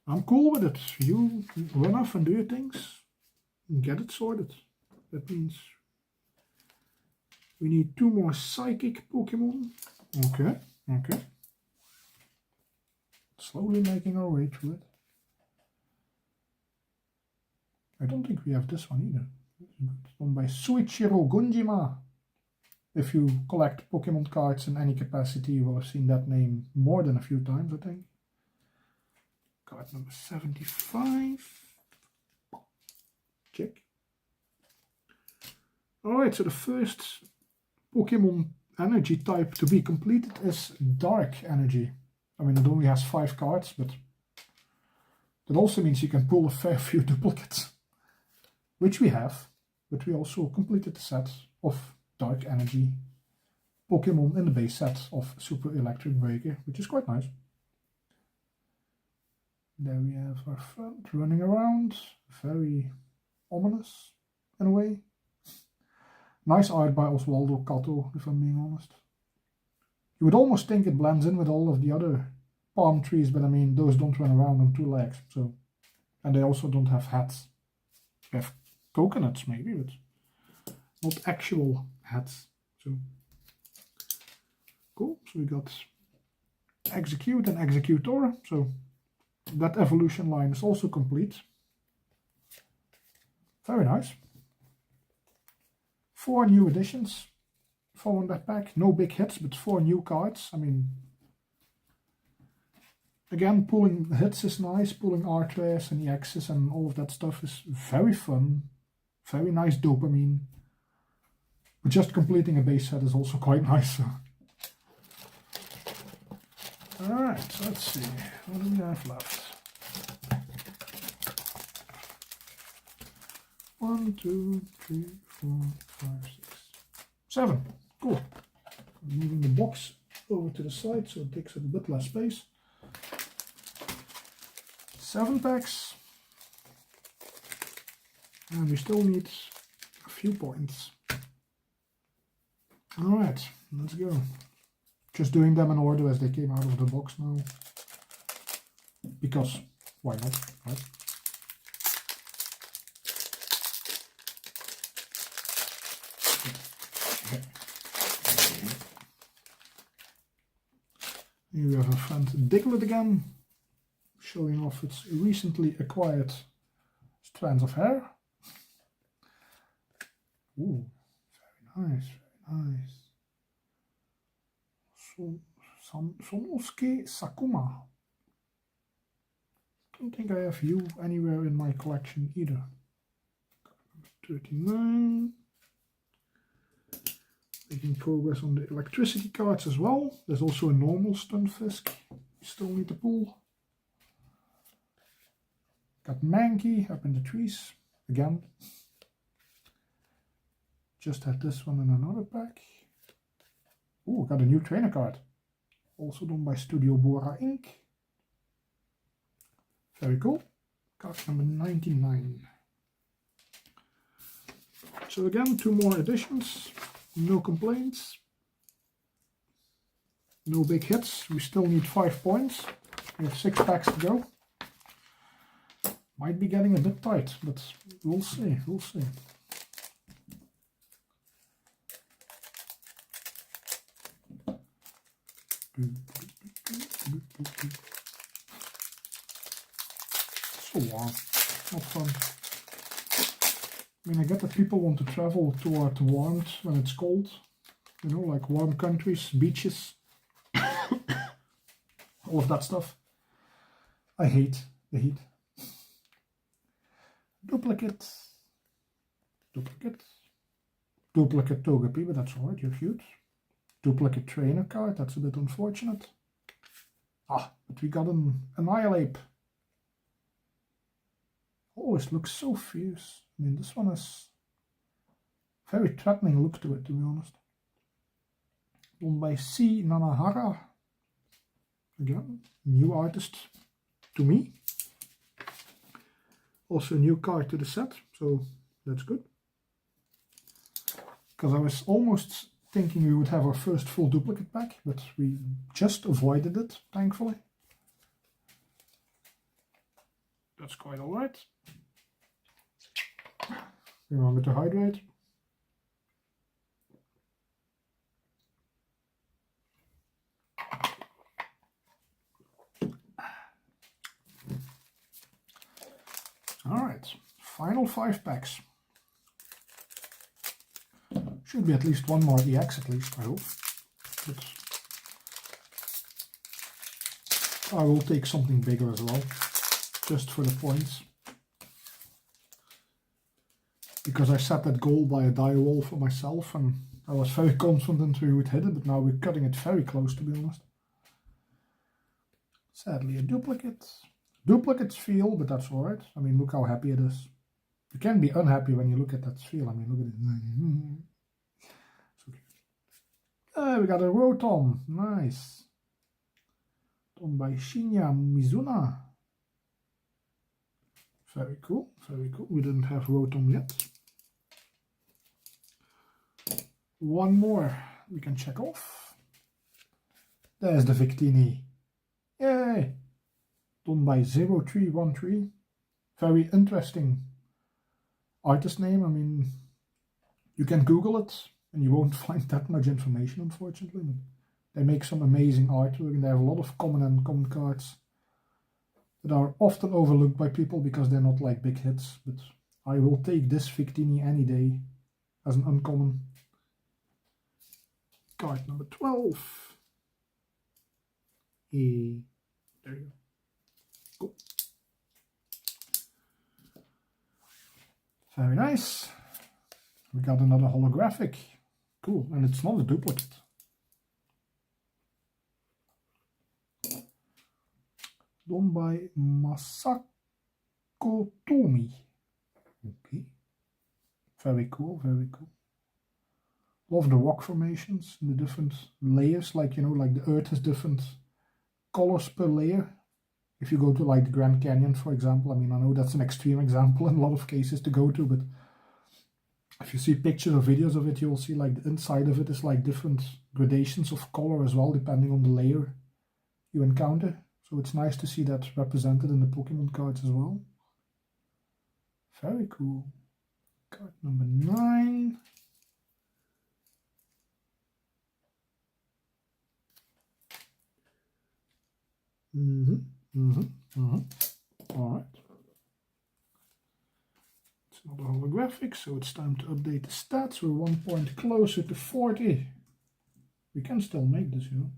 I'm cool with it. You run off and do your things and get it sorted. That means we need 2 more psychic Pokemon. Okay, okay. Slowly making our way through it. I don't think we have this one either. It's done by Suichiro Gunjima. If you collect Pokemon cards in any capacity, you will have seen that name more than a few times, I think. Card number 75. Check. Alright, so the first Pokemon energy type to be completed is Dark Energy. I mean, it only has 5 cards, but that also means you can pull a fair few duplicates. Which we have, but we also completed the set of Dark Energy Pokemon in the base set of Super Electric Breaker, which is quite nice. There we have our friend running around, very ominous in a way. Nice art by Oswaldo Cato, if I'm being honest. You would almost think it blends in with all of the other palm trees, but I mean, those don't run around on 2 legs, so, and they also don't have hats. They have coconuts maybe, but not actual hats. So cool. So we got Execute and Executor. So that evolution line is also complete. Very nice. 4 new additions following that pack. No big hits, but 4 new cards. I mean, again, pulling hits is nice. Pulling art rares and EXs and all of that stuff is very fun. Very nice dopamine. But just completing a base set is also quite nice. So. Alright, so let's see. What do we have left? 1, 2, 3, 4, 5, 6, 7. Cool. I'm moving the box over to the side so it takes up a bit less space. 7 packs. And we still need a few points. Alright, let's go. Just doing them in order as they came out of the box now. Because Why not, right? Here we have a friend Diglett again, showing off its recently acquired strands of hair. Ooh, very nice, very nice. Sonosuke Sakuma. Don't think I have you anywhere in my collection either. 39. Making progress on the electricity cards as well. There's also a normal Stunfisk you still need to pull. Got Mankey up in the trees again. Just had this one in another pack. Ooh, got a new trainer card. Also done by Studio Bora Inc. Very cool. Card number 99. So again, 2 more editions. No complaints. No big hits. We still need 5 points. We have 6 packs to go. Might be getting a bit tight, but we'll see. We'll see. So warm. Not fun. I mean, I get that people want to travel toward warmth when it's cold. You know, like warm countries, beaches, all of that stuff. I hate the heat. Duplicate. Duplicate. Duplicate Togepi, but that's alright, you're cute. Duplicate trainer card, that's a bit unfortunate. Ah, but we got an Annihilape. Always looks so fierce. I mean, this one has very threatening look to it, to be honest. Done by C. Nanahara. Again, new artist to me. Also a new card to the set, so that's good. Because I was almost thinking we would have our first full duplicate pack, but we just avoided it, thankfully. That's quite alright. Remember to hydrate. Alright, final 5 packs. Should be at least one more EX at least, I hope. But I will take something bigger as well, just for the points. Because I set that goal by a die wall for myself and I was very confident we would hit it, but now we're cutting it very close, to be honest. Sadly a duplicate. Duplicates feel, but that's alright. I mean, look how happy it is. You can be unhappy when you look at that feel. I mean, look at it. So we got a Rotom. Nice. Done by Shinya Mizuna. Very cool, very cool. We didn't have Rotom yet. One more we can check off. There's the Victini. Yay! Done by 0313. Very interesting artist name. I mean, you can Google it and you won't find that much information, unfortunately. But they make some amazing artwork and they have a lot of common and uncommon cards that are often overlooked by people because they're not like big hits. But I will take this Victini any day as an uncommon. Card number 12. There you go. Cool. Very nice. We got another holographic. Cool, and it's not a duplicate. Done by Masako Tomi. Okay. Very cool, very cool. Love the rock formations and the different layers, like, you know, like the earth has different colors per layer. If you go to like the Grand Canyon, for example, I mean, I know that's an extreme example in a lot of cases to go to, but if you see pictures or videos of it, you'll see like the inside of it is like different gradations of color as well, depending on the layer you encounter. So it's nice to see that represented in the Pokemon cards as well. Very cool. Card number 9. All right. It's not a holographic, so it's time to update the stats. We're 1 point closer to 40. We can still make this, you know.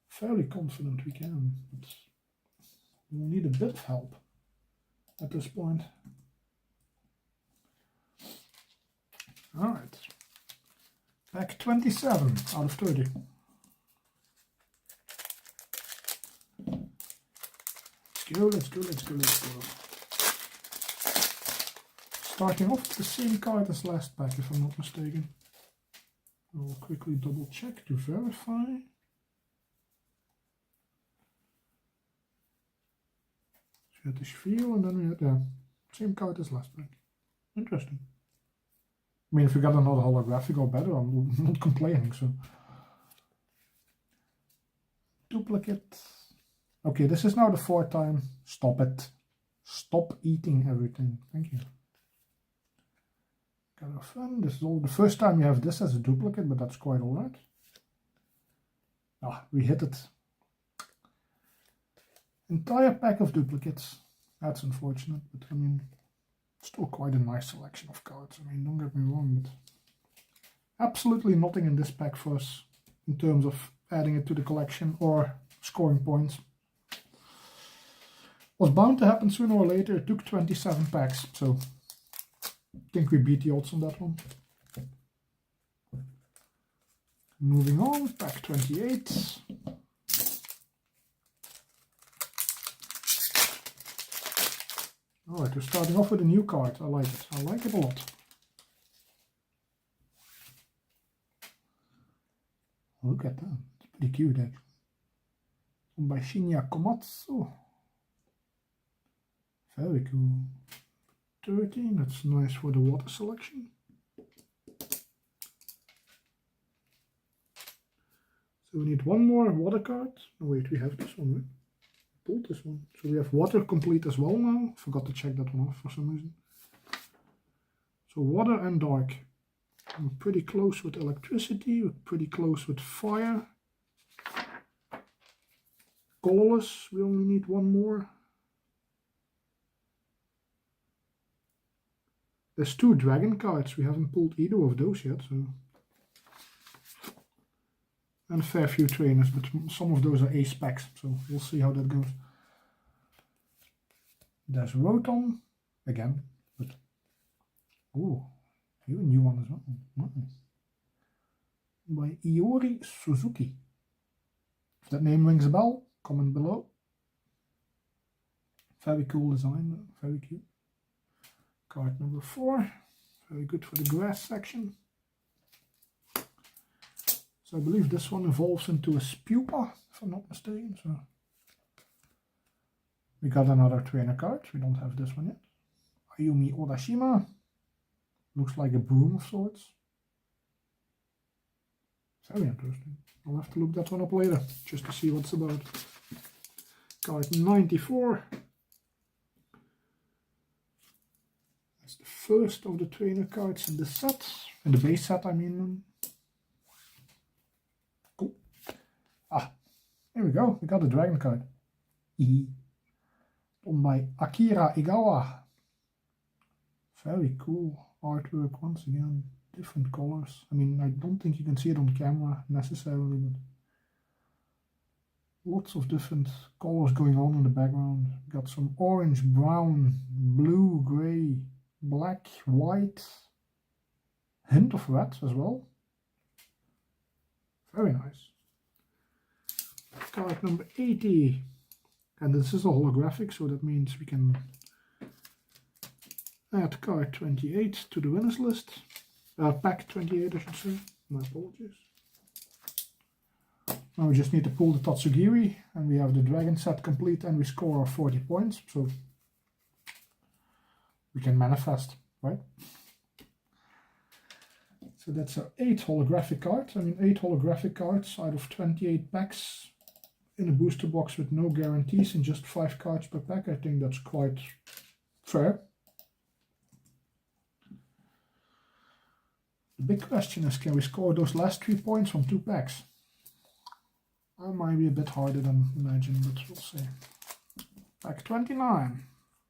Fairly confident we can, but we'll need a bit of help at this point. All right. Pack 27 out of 30. Let's go. Starting off with the same card as last pack, if I'm not mistaken. I'll quickly double check to verify. So we had the Shveel and then we had, yeah, same card as last pack. Interesting. I mean, if we got another holographic or better, I'm not complaining, so. Duplicate. Okay, this is now the 4th time. Stop it. Stop eating everything. Thank you. Kind of fun. This is all the first time you have this as a duplicate, but that's quite alright. Ah, we hit it. Entire pack of duplicates. That's unfortunate, but I mean, still quite a nice selection of cards. I mean, don't get me wrong, but absolutely nothing in this pack for us in terms of adding it to the collection or scoring points. Was bound to happen sooner or later. It took 27 packs, so I think we beat the odds on that one. Moving on, pack 28. Alright, we're starting off with a new card. I like it. I like it a lot. Look at that. It's pretty cute, actually. By Shinya Komatsu. Very cool. 13, that's nice for the water selection. So we need one more water card. Oh wait, we have this one, right? Pulled this one. So we have water complete as well now. Forgot to check that one off for some reason. So water and dark. We're pretty close with electricity. We're pretty close with fire. Colorless, we only need one more. There's 2 dragon cards. We haven't pulled either of those yet. So. And a fair few trainers, but some of those are ace packs. So we'll see how that goes. There's Rotom again. But oh, you a new one as well. Nice. By Iori Suzuki. If that name rings a bell, comment below. Very cool design, very cute. Card number 4, very good for the grass section. So I believe this one evolves into a Spupa, if I'm not mistaken. So we got another trainer card. We don't have this one yet. Ayumi Odashima. Looks like a broom of sorts. Very interesting. I'll have to look that one up later, just to see what it's about. Card 94. That's the first of the trainer cards in the set. In the base set, I mean. Cool. Ah, here we go. We got the dragon card. Done by Akira Igawa. Very cool artwork once again. Different colors. I mean, I don't think you can see it on camera necessarily, but lots of different colors going on in the background. Got some orange, brown, blue, gray, black, white, hint of red as well. Very nice. Card number 80. And this is a holographic, so that means we can add card 28 to the winners list. Pack 28, I should say. My apologies. Now we just need to pull the Tatsugiri, and we have the dragon set complete, and we score our 40 points, so we can manifest, right? So that's our 8 holographic cards. I mean, 8 holographic cards out of 28 packs in a booster box with no guarantees and just 5 cards per pack. I think that's quite fair. The big question is, can we score those last 3 points from 2 packs? That might be a bit harder than imagined, but we'll see. Pack 29.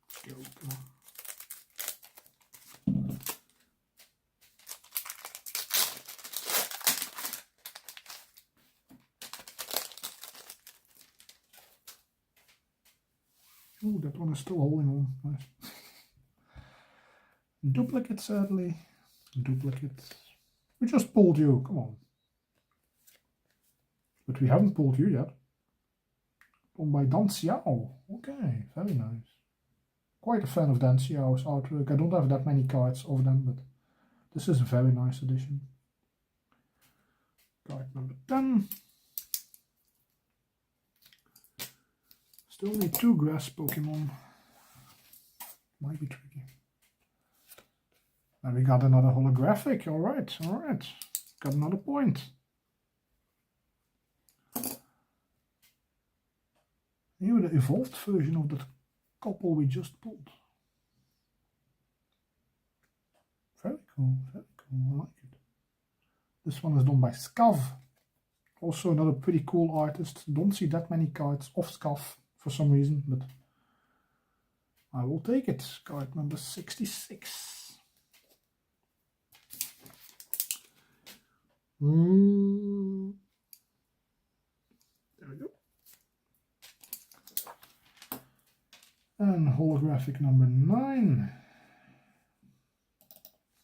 Let's go. Come on. Ooh, that one is still holding on. Nice. Duplicate, sadly. Duplicate. We just pulled you, come on. But we haven't pulled you yet. Pulled by Dan Xiao. Okay, very nice. Quite a fan of Dan Xiao's artwork. I don't have that many cards of them, but this is a very nice edition. Card number 10. Still need 2 grass Pokemon. Might be tricky. And we got another holographic. Alright, alright. Got another point. Here the evolved version of that couple we just pulled. Very cool, very cool. I like it. This one is done by Scav. Also another pretty cool artist. Don't see that many cards of Scav for some reason, but I will take it. Card number 66. There we go. And holographic number 9.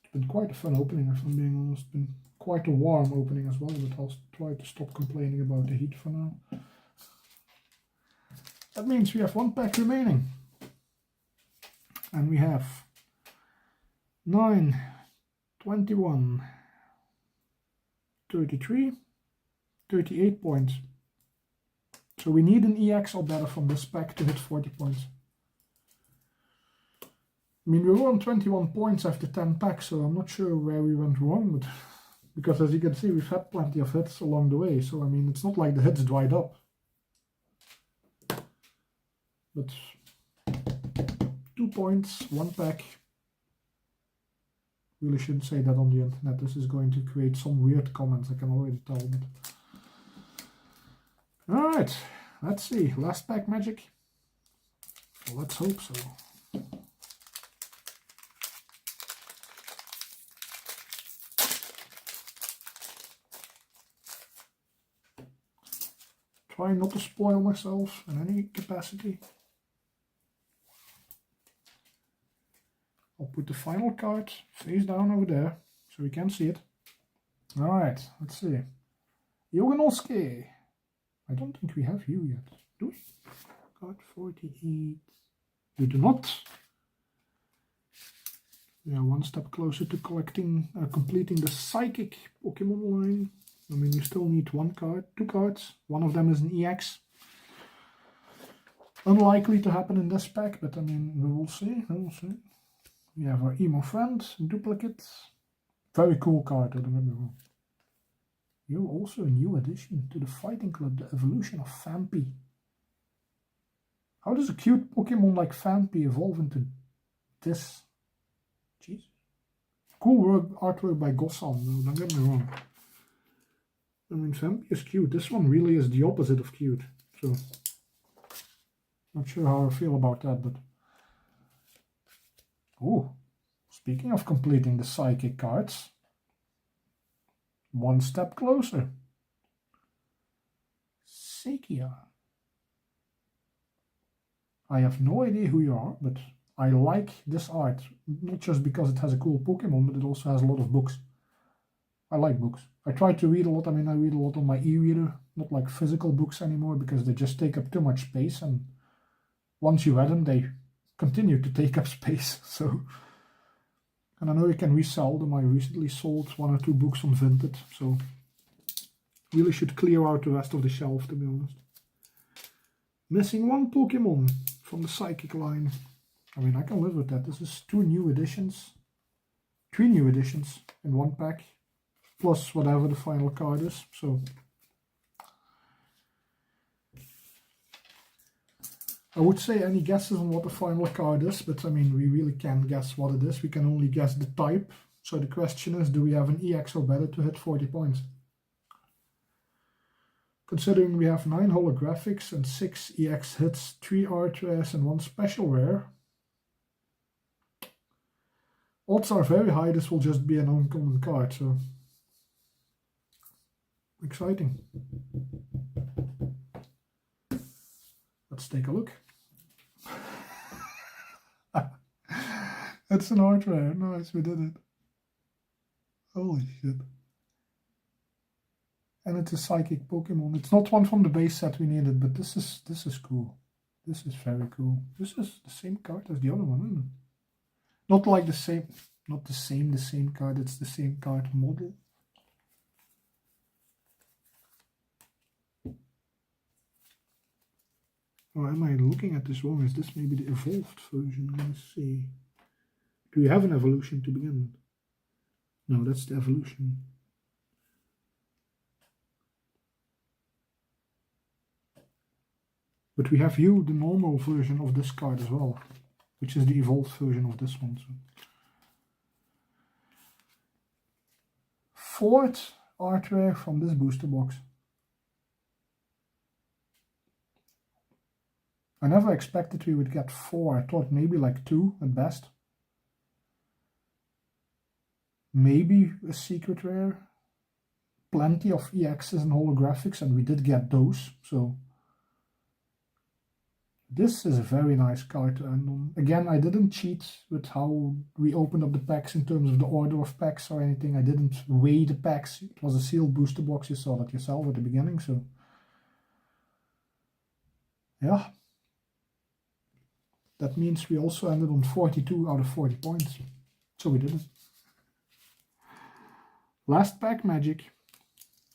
It's been quite a fun opening, if I'm being honest. It's been quite a warm opening as well, but I'll try to stop complaining about the heat for now. That means we have 1 pack remaining. And we have 9, 21, 33, 38 points. So we need an EX or better from this pack to hit 40 points. I mean, we were on 21 points after 10 packs, so I'm not sure where we went wrong, but because as you can see, we've had plenty of hits along the way, so I mean, it's not like the hits dried up. But 2 points, 1 pack. Really shouldn't say that on the internet. This is going to create some weird comments, I can already tell. But alright, let's see. Last pack magic. Well, let's hope so. Try not to spoil myself in any capacity. I'll put the final card face down over there so we can see it. Alright, let's see. Yoganowski. I don't think we have you yet, do we? Card 48. We do not. We are 1 step closer to completing the Psychic Pokemon line. I mean, you still need 2 cards. One of them is an EX. Unlikely to happen in this pack, but I mean, we will see. We have our emo friend, duplicate. Very cool card, don't get me wrong. You're also a new addition to the Fighting Club, the evolution of Phanpy. How does a cute Pokemon like Phanpy evolve into this? Jeez. Cool artwork by Gossan, don't get me wrong. I mean, Phanpy is cute. This one really is the opposite of cute. So, not sure how I feel about that, but... Oh, speaking of completing the Psychic cards, 1 step closer. Sekia. I have no idea who you are, but I like this art. Not just because it has a cool Pokemon, but it also has a lot of books. I like books. I try to read a lot. I mean, I read a lot on my e-reader, not like physical books anymore, because they just take up too much space, and once you read them, they continue to take up space. So, and I know you can resell them. I recently sold 1 or 2 books on Vinted, so really should clear out the rest of the shelf, to be honest. Missing 1 Pokemon from the Psychic line. I mean, I can live with that. This is 2 new editions, 3 new editions in 1 pack, plus whatever the final card is. So I would say any guesses on what the final card is, but I mean, we really can't guess what it is. We can only guess the type. So the question is, do we have an EX or better to hit 40 points? Considering we have 9 holographics and 6 EX hits, 3 art rares and 1 special rare, odds are very high this will just be an uncommon card, so exciting. Let's take a look. It's an art rare. Nice, we did it. Holy shit. And it's a psychic Pokemon. It's not one from the base set we needed, but this is cool. This is very cool. This is the same card as the other one, isn't it? Not like the same, not the same card, it's the same card model. Or am I looking at this wrong? Is this maybe the evolved version? Let me see. Do you have an evolution to begin with? No, that's the evolution. But we have you, the normal version of this card as well, which is the evolved version of this one. So. Fourth art rare from this booster box. I never expected we would get 4. I thought maybe like 2 at best. Maybe a secret rare. Plenty of EXs and holographics, and we did get those. So this is a very nice card to end on. Again, I didn't cheat with how we opened up the packs in terms of the order of packs or anything. I didn't weigh the packs. It was a sealed booster box. You saw that yourself at the beginning. So yeah. That means we also ended on 42 out of 40 points. So we did it. Last pack magic.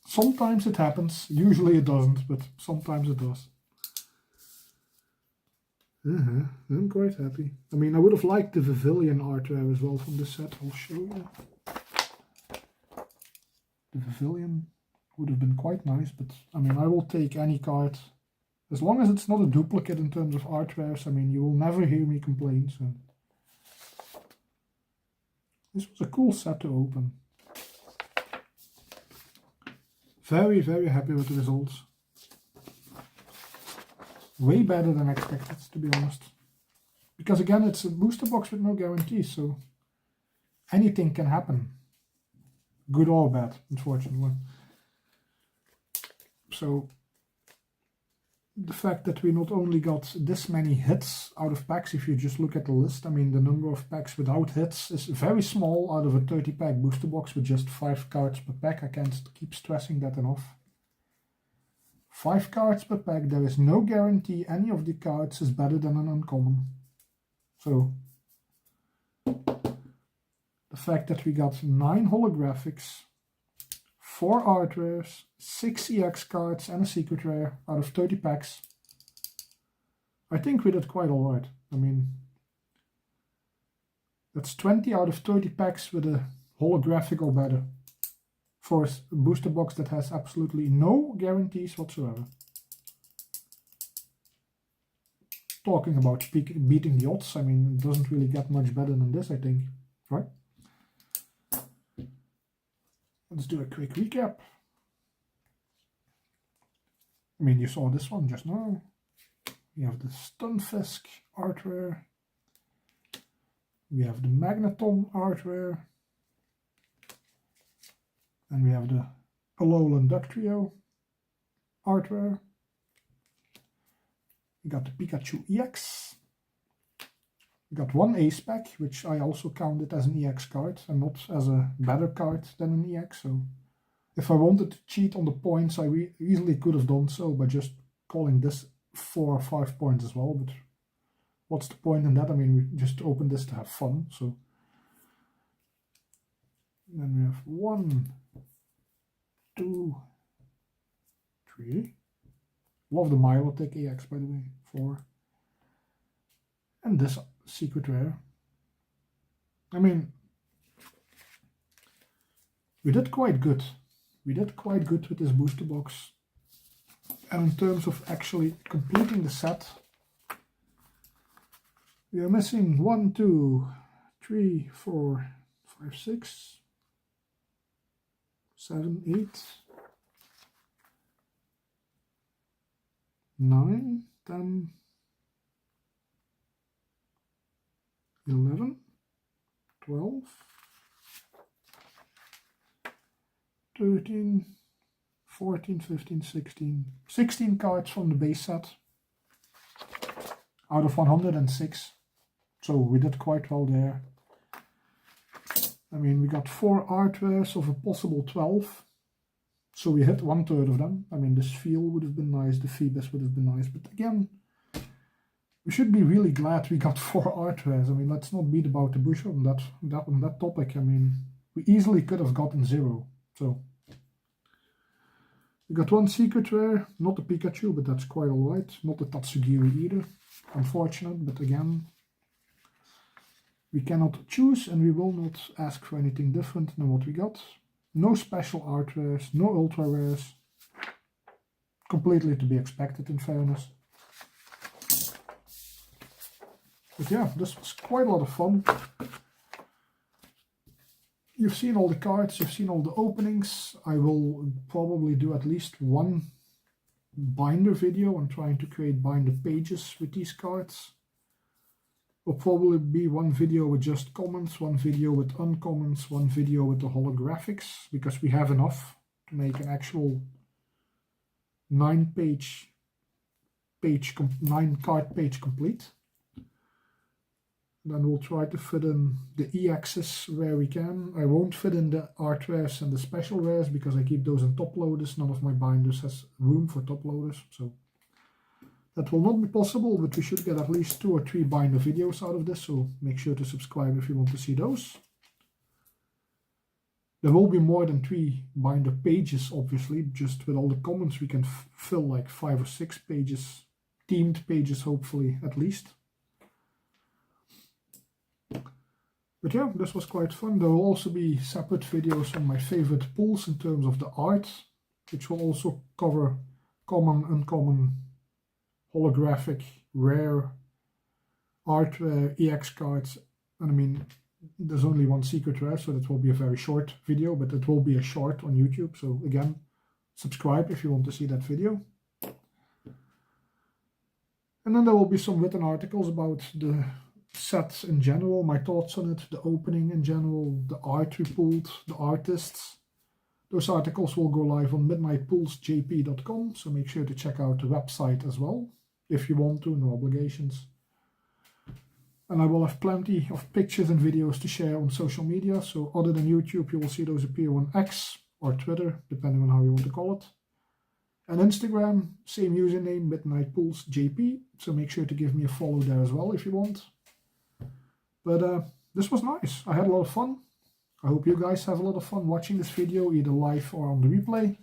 Sometimes it happens. Usually it doesn't, but sometimes it does. I'm quite happy. I mean, I would have liked the Vivillon art rare as well from this set. I'll show you. The Vivillon would have been quite nice, but I mean, I will take any card. As long as it's not a duplicate in terms of art rares, I mean, you will never hear me complain. So this was a cool set to open. Very, very happy with the results. Way better than expected, to be honest. Because again, it's a booster box with no guarantees, so anything can happen. Good or bad, unfortunately. So the fact that we not only got this many hits out of packs, if you just look at the list, I mean, the number of packs without hits is very small out of a 30 pack booster box with just 5 cards per pack. I can't keep stressing that enough. 5 cards per pack, there is no guarantee any of the cards is better than an uncommon. So the fact that we got 9 holographics, 4 art rares, 6 EX cards and a secret rare out of 30 packs. I think we did quite alright. I mean, that's 20 out of 30 packs with a holographic or better for a booster box that has absolutely no guarantees whatsoever. Talking about beating the odds, I mean, it doesn't really get much better than this, I think, right? Let's do a quick recap. I mean, you saw this one just now. We have the Stunfisk art rare. We have the Magneton art rare. And we have the Alolan Ductrio art rare. We got the Pikachu EX. We got 1 ace pack, which I also counted as an EX card and not as a better card than an EX. So if I wanted to cheat on the points, I easily could have done so by just calling this 4 or 5 points as well. But what's the point in that? I mean, we just opened this to have fun. So then we have 1, 2, 3. Love the Milotic EX, by the way. 4. And this secret rare. I mean, we did quite good. We did quite good with this booster box. And in terms of actually completing the set, We are missing 1, 2, 3, 4, 5, 6, 7, 8, 9, 10, 11, 12, 13, 14, 15, 16. 16 cards from the base set out of 106. So we did quite well there. I mean, we got 4 art rares of a possible 12. So we hit 1/3 of them. I mean, the Spheal would have been nice, the Phoebus would have been nice. But again, we should be really glad we got 4 art rares. I mean, let's not beat about the bush on that topic. I mean, we easily could have gotten 0. So we got 1 secret rare, not the Pikachu, but that's quite alright. Not the Tatsugiri either. Unfortunate, but again, we cannot choose and we will not ask for anything different than what we got. No special art rares, no ultra rares. Completely to be expected, in fairness. But yeah, this was quite a lot of fun. You've seen all the cards, you've seen all the openings. I will probably do at least 1 binder video on trying to create binder pages with these cards. Will probably be 1 video with just commons, 1 video with uncommons, 1 video with the holographics, because we have enough to make an actual 9 card page complete. Then we'll try to fit in the EXs where we can. I won't fit in the art rares and the special rares because I keep those in top loaders. None of my binders has room for top loaders, so that will not be possible, but we should get at least 2 or 3 binder videos out of this, so make sure to subscribe if you want to see those. There will be more than 3 binder pages, obviously. Just with all the comments we can fill like 5 or 6 pages, themed pages hopefully at least. But yeah, this was quite fun. There will also be separate videos on my favorite pulls in terms of the art, which will also cover common, uncommon, holographic, rare, art rare, EX cards. And I mean, there's only 1 secret rare, so that will be a very short video, but it will be a short on YouTube. So again, subscribe if you want to see that video. And then there will be some written articles about the sets in general, my thoughts on it, the opening in general, the art we pulled, the artists. Those articles will go live on midnightpoolsjp.com, so make sure to check out the website as well, if you want to, no obligations. And I will have plenty of pictures and videos to share on social media, so other than YouTube, you will see those appear on X or Twitter, depending on how you want to call it. And Instagram, same username, midnightpoolsjp, so make sure to give me a follow there as well if you want. But this was nice. I had a lot of fun. I hope you guys have a lot of fun watching this video, either live or on the replay.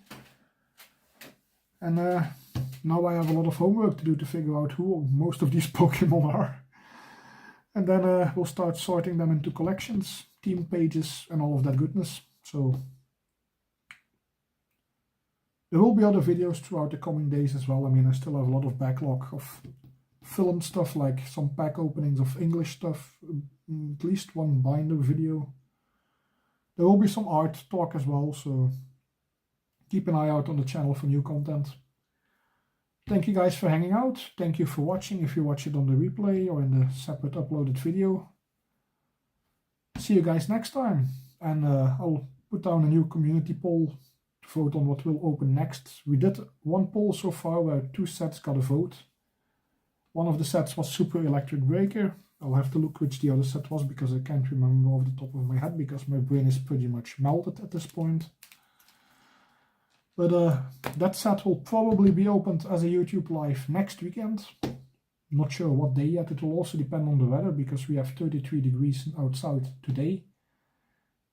And now I have a lot of homework to do to figure out who most of these Pokemon are. And then we'll start sorting them into collections, team pages, and all of that goodness. So there will be other videos throughout the coming days as well. I mean, I still have a lot of backlog of film stuff, like some pack openings of English stuff, at least 1 binder video. There will be some art talk as well, so keep an eye out on the channel for new content. Thank you guys for hanging out. Thank you for watching if you watch it on the replay or in the separate uploaded video. See you guys next time, and I'll put down a new community poll to vote on what will open next. We did 1 poll so far where 2 sets got a vote. One of the sets was Super Electric Breaker. I'll have to look which the other set was because I can't remember off the top of my head because my brain is pretty much melted at this point. But that set will probably be opened as a YouTube live next weekend. Not sure what day yet. It will also depend on the weather because we have 33 degrees outside today.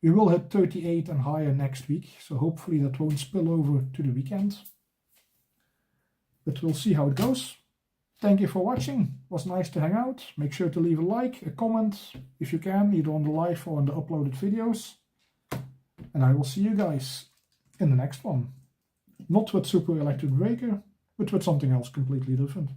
We will hit 38 and higher next week, so hopefully that won't spill over to the weekend. But we'll see how it goes. Thank you for watching. It was nice to hang out. Make sure to leave a like, a comment, if you can, either on the live or on the uploaded videos. And I will see you guys in the next one. Not with Super Electric Breaker, but with something else completely different.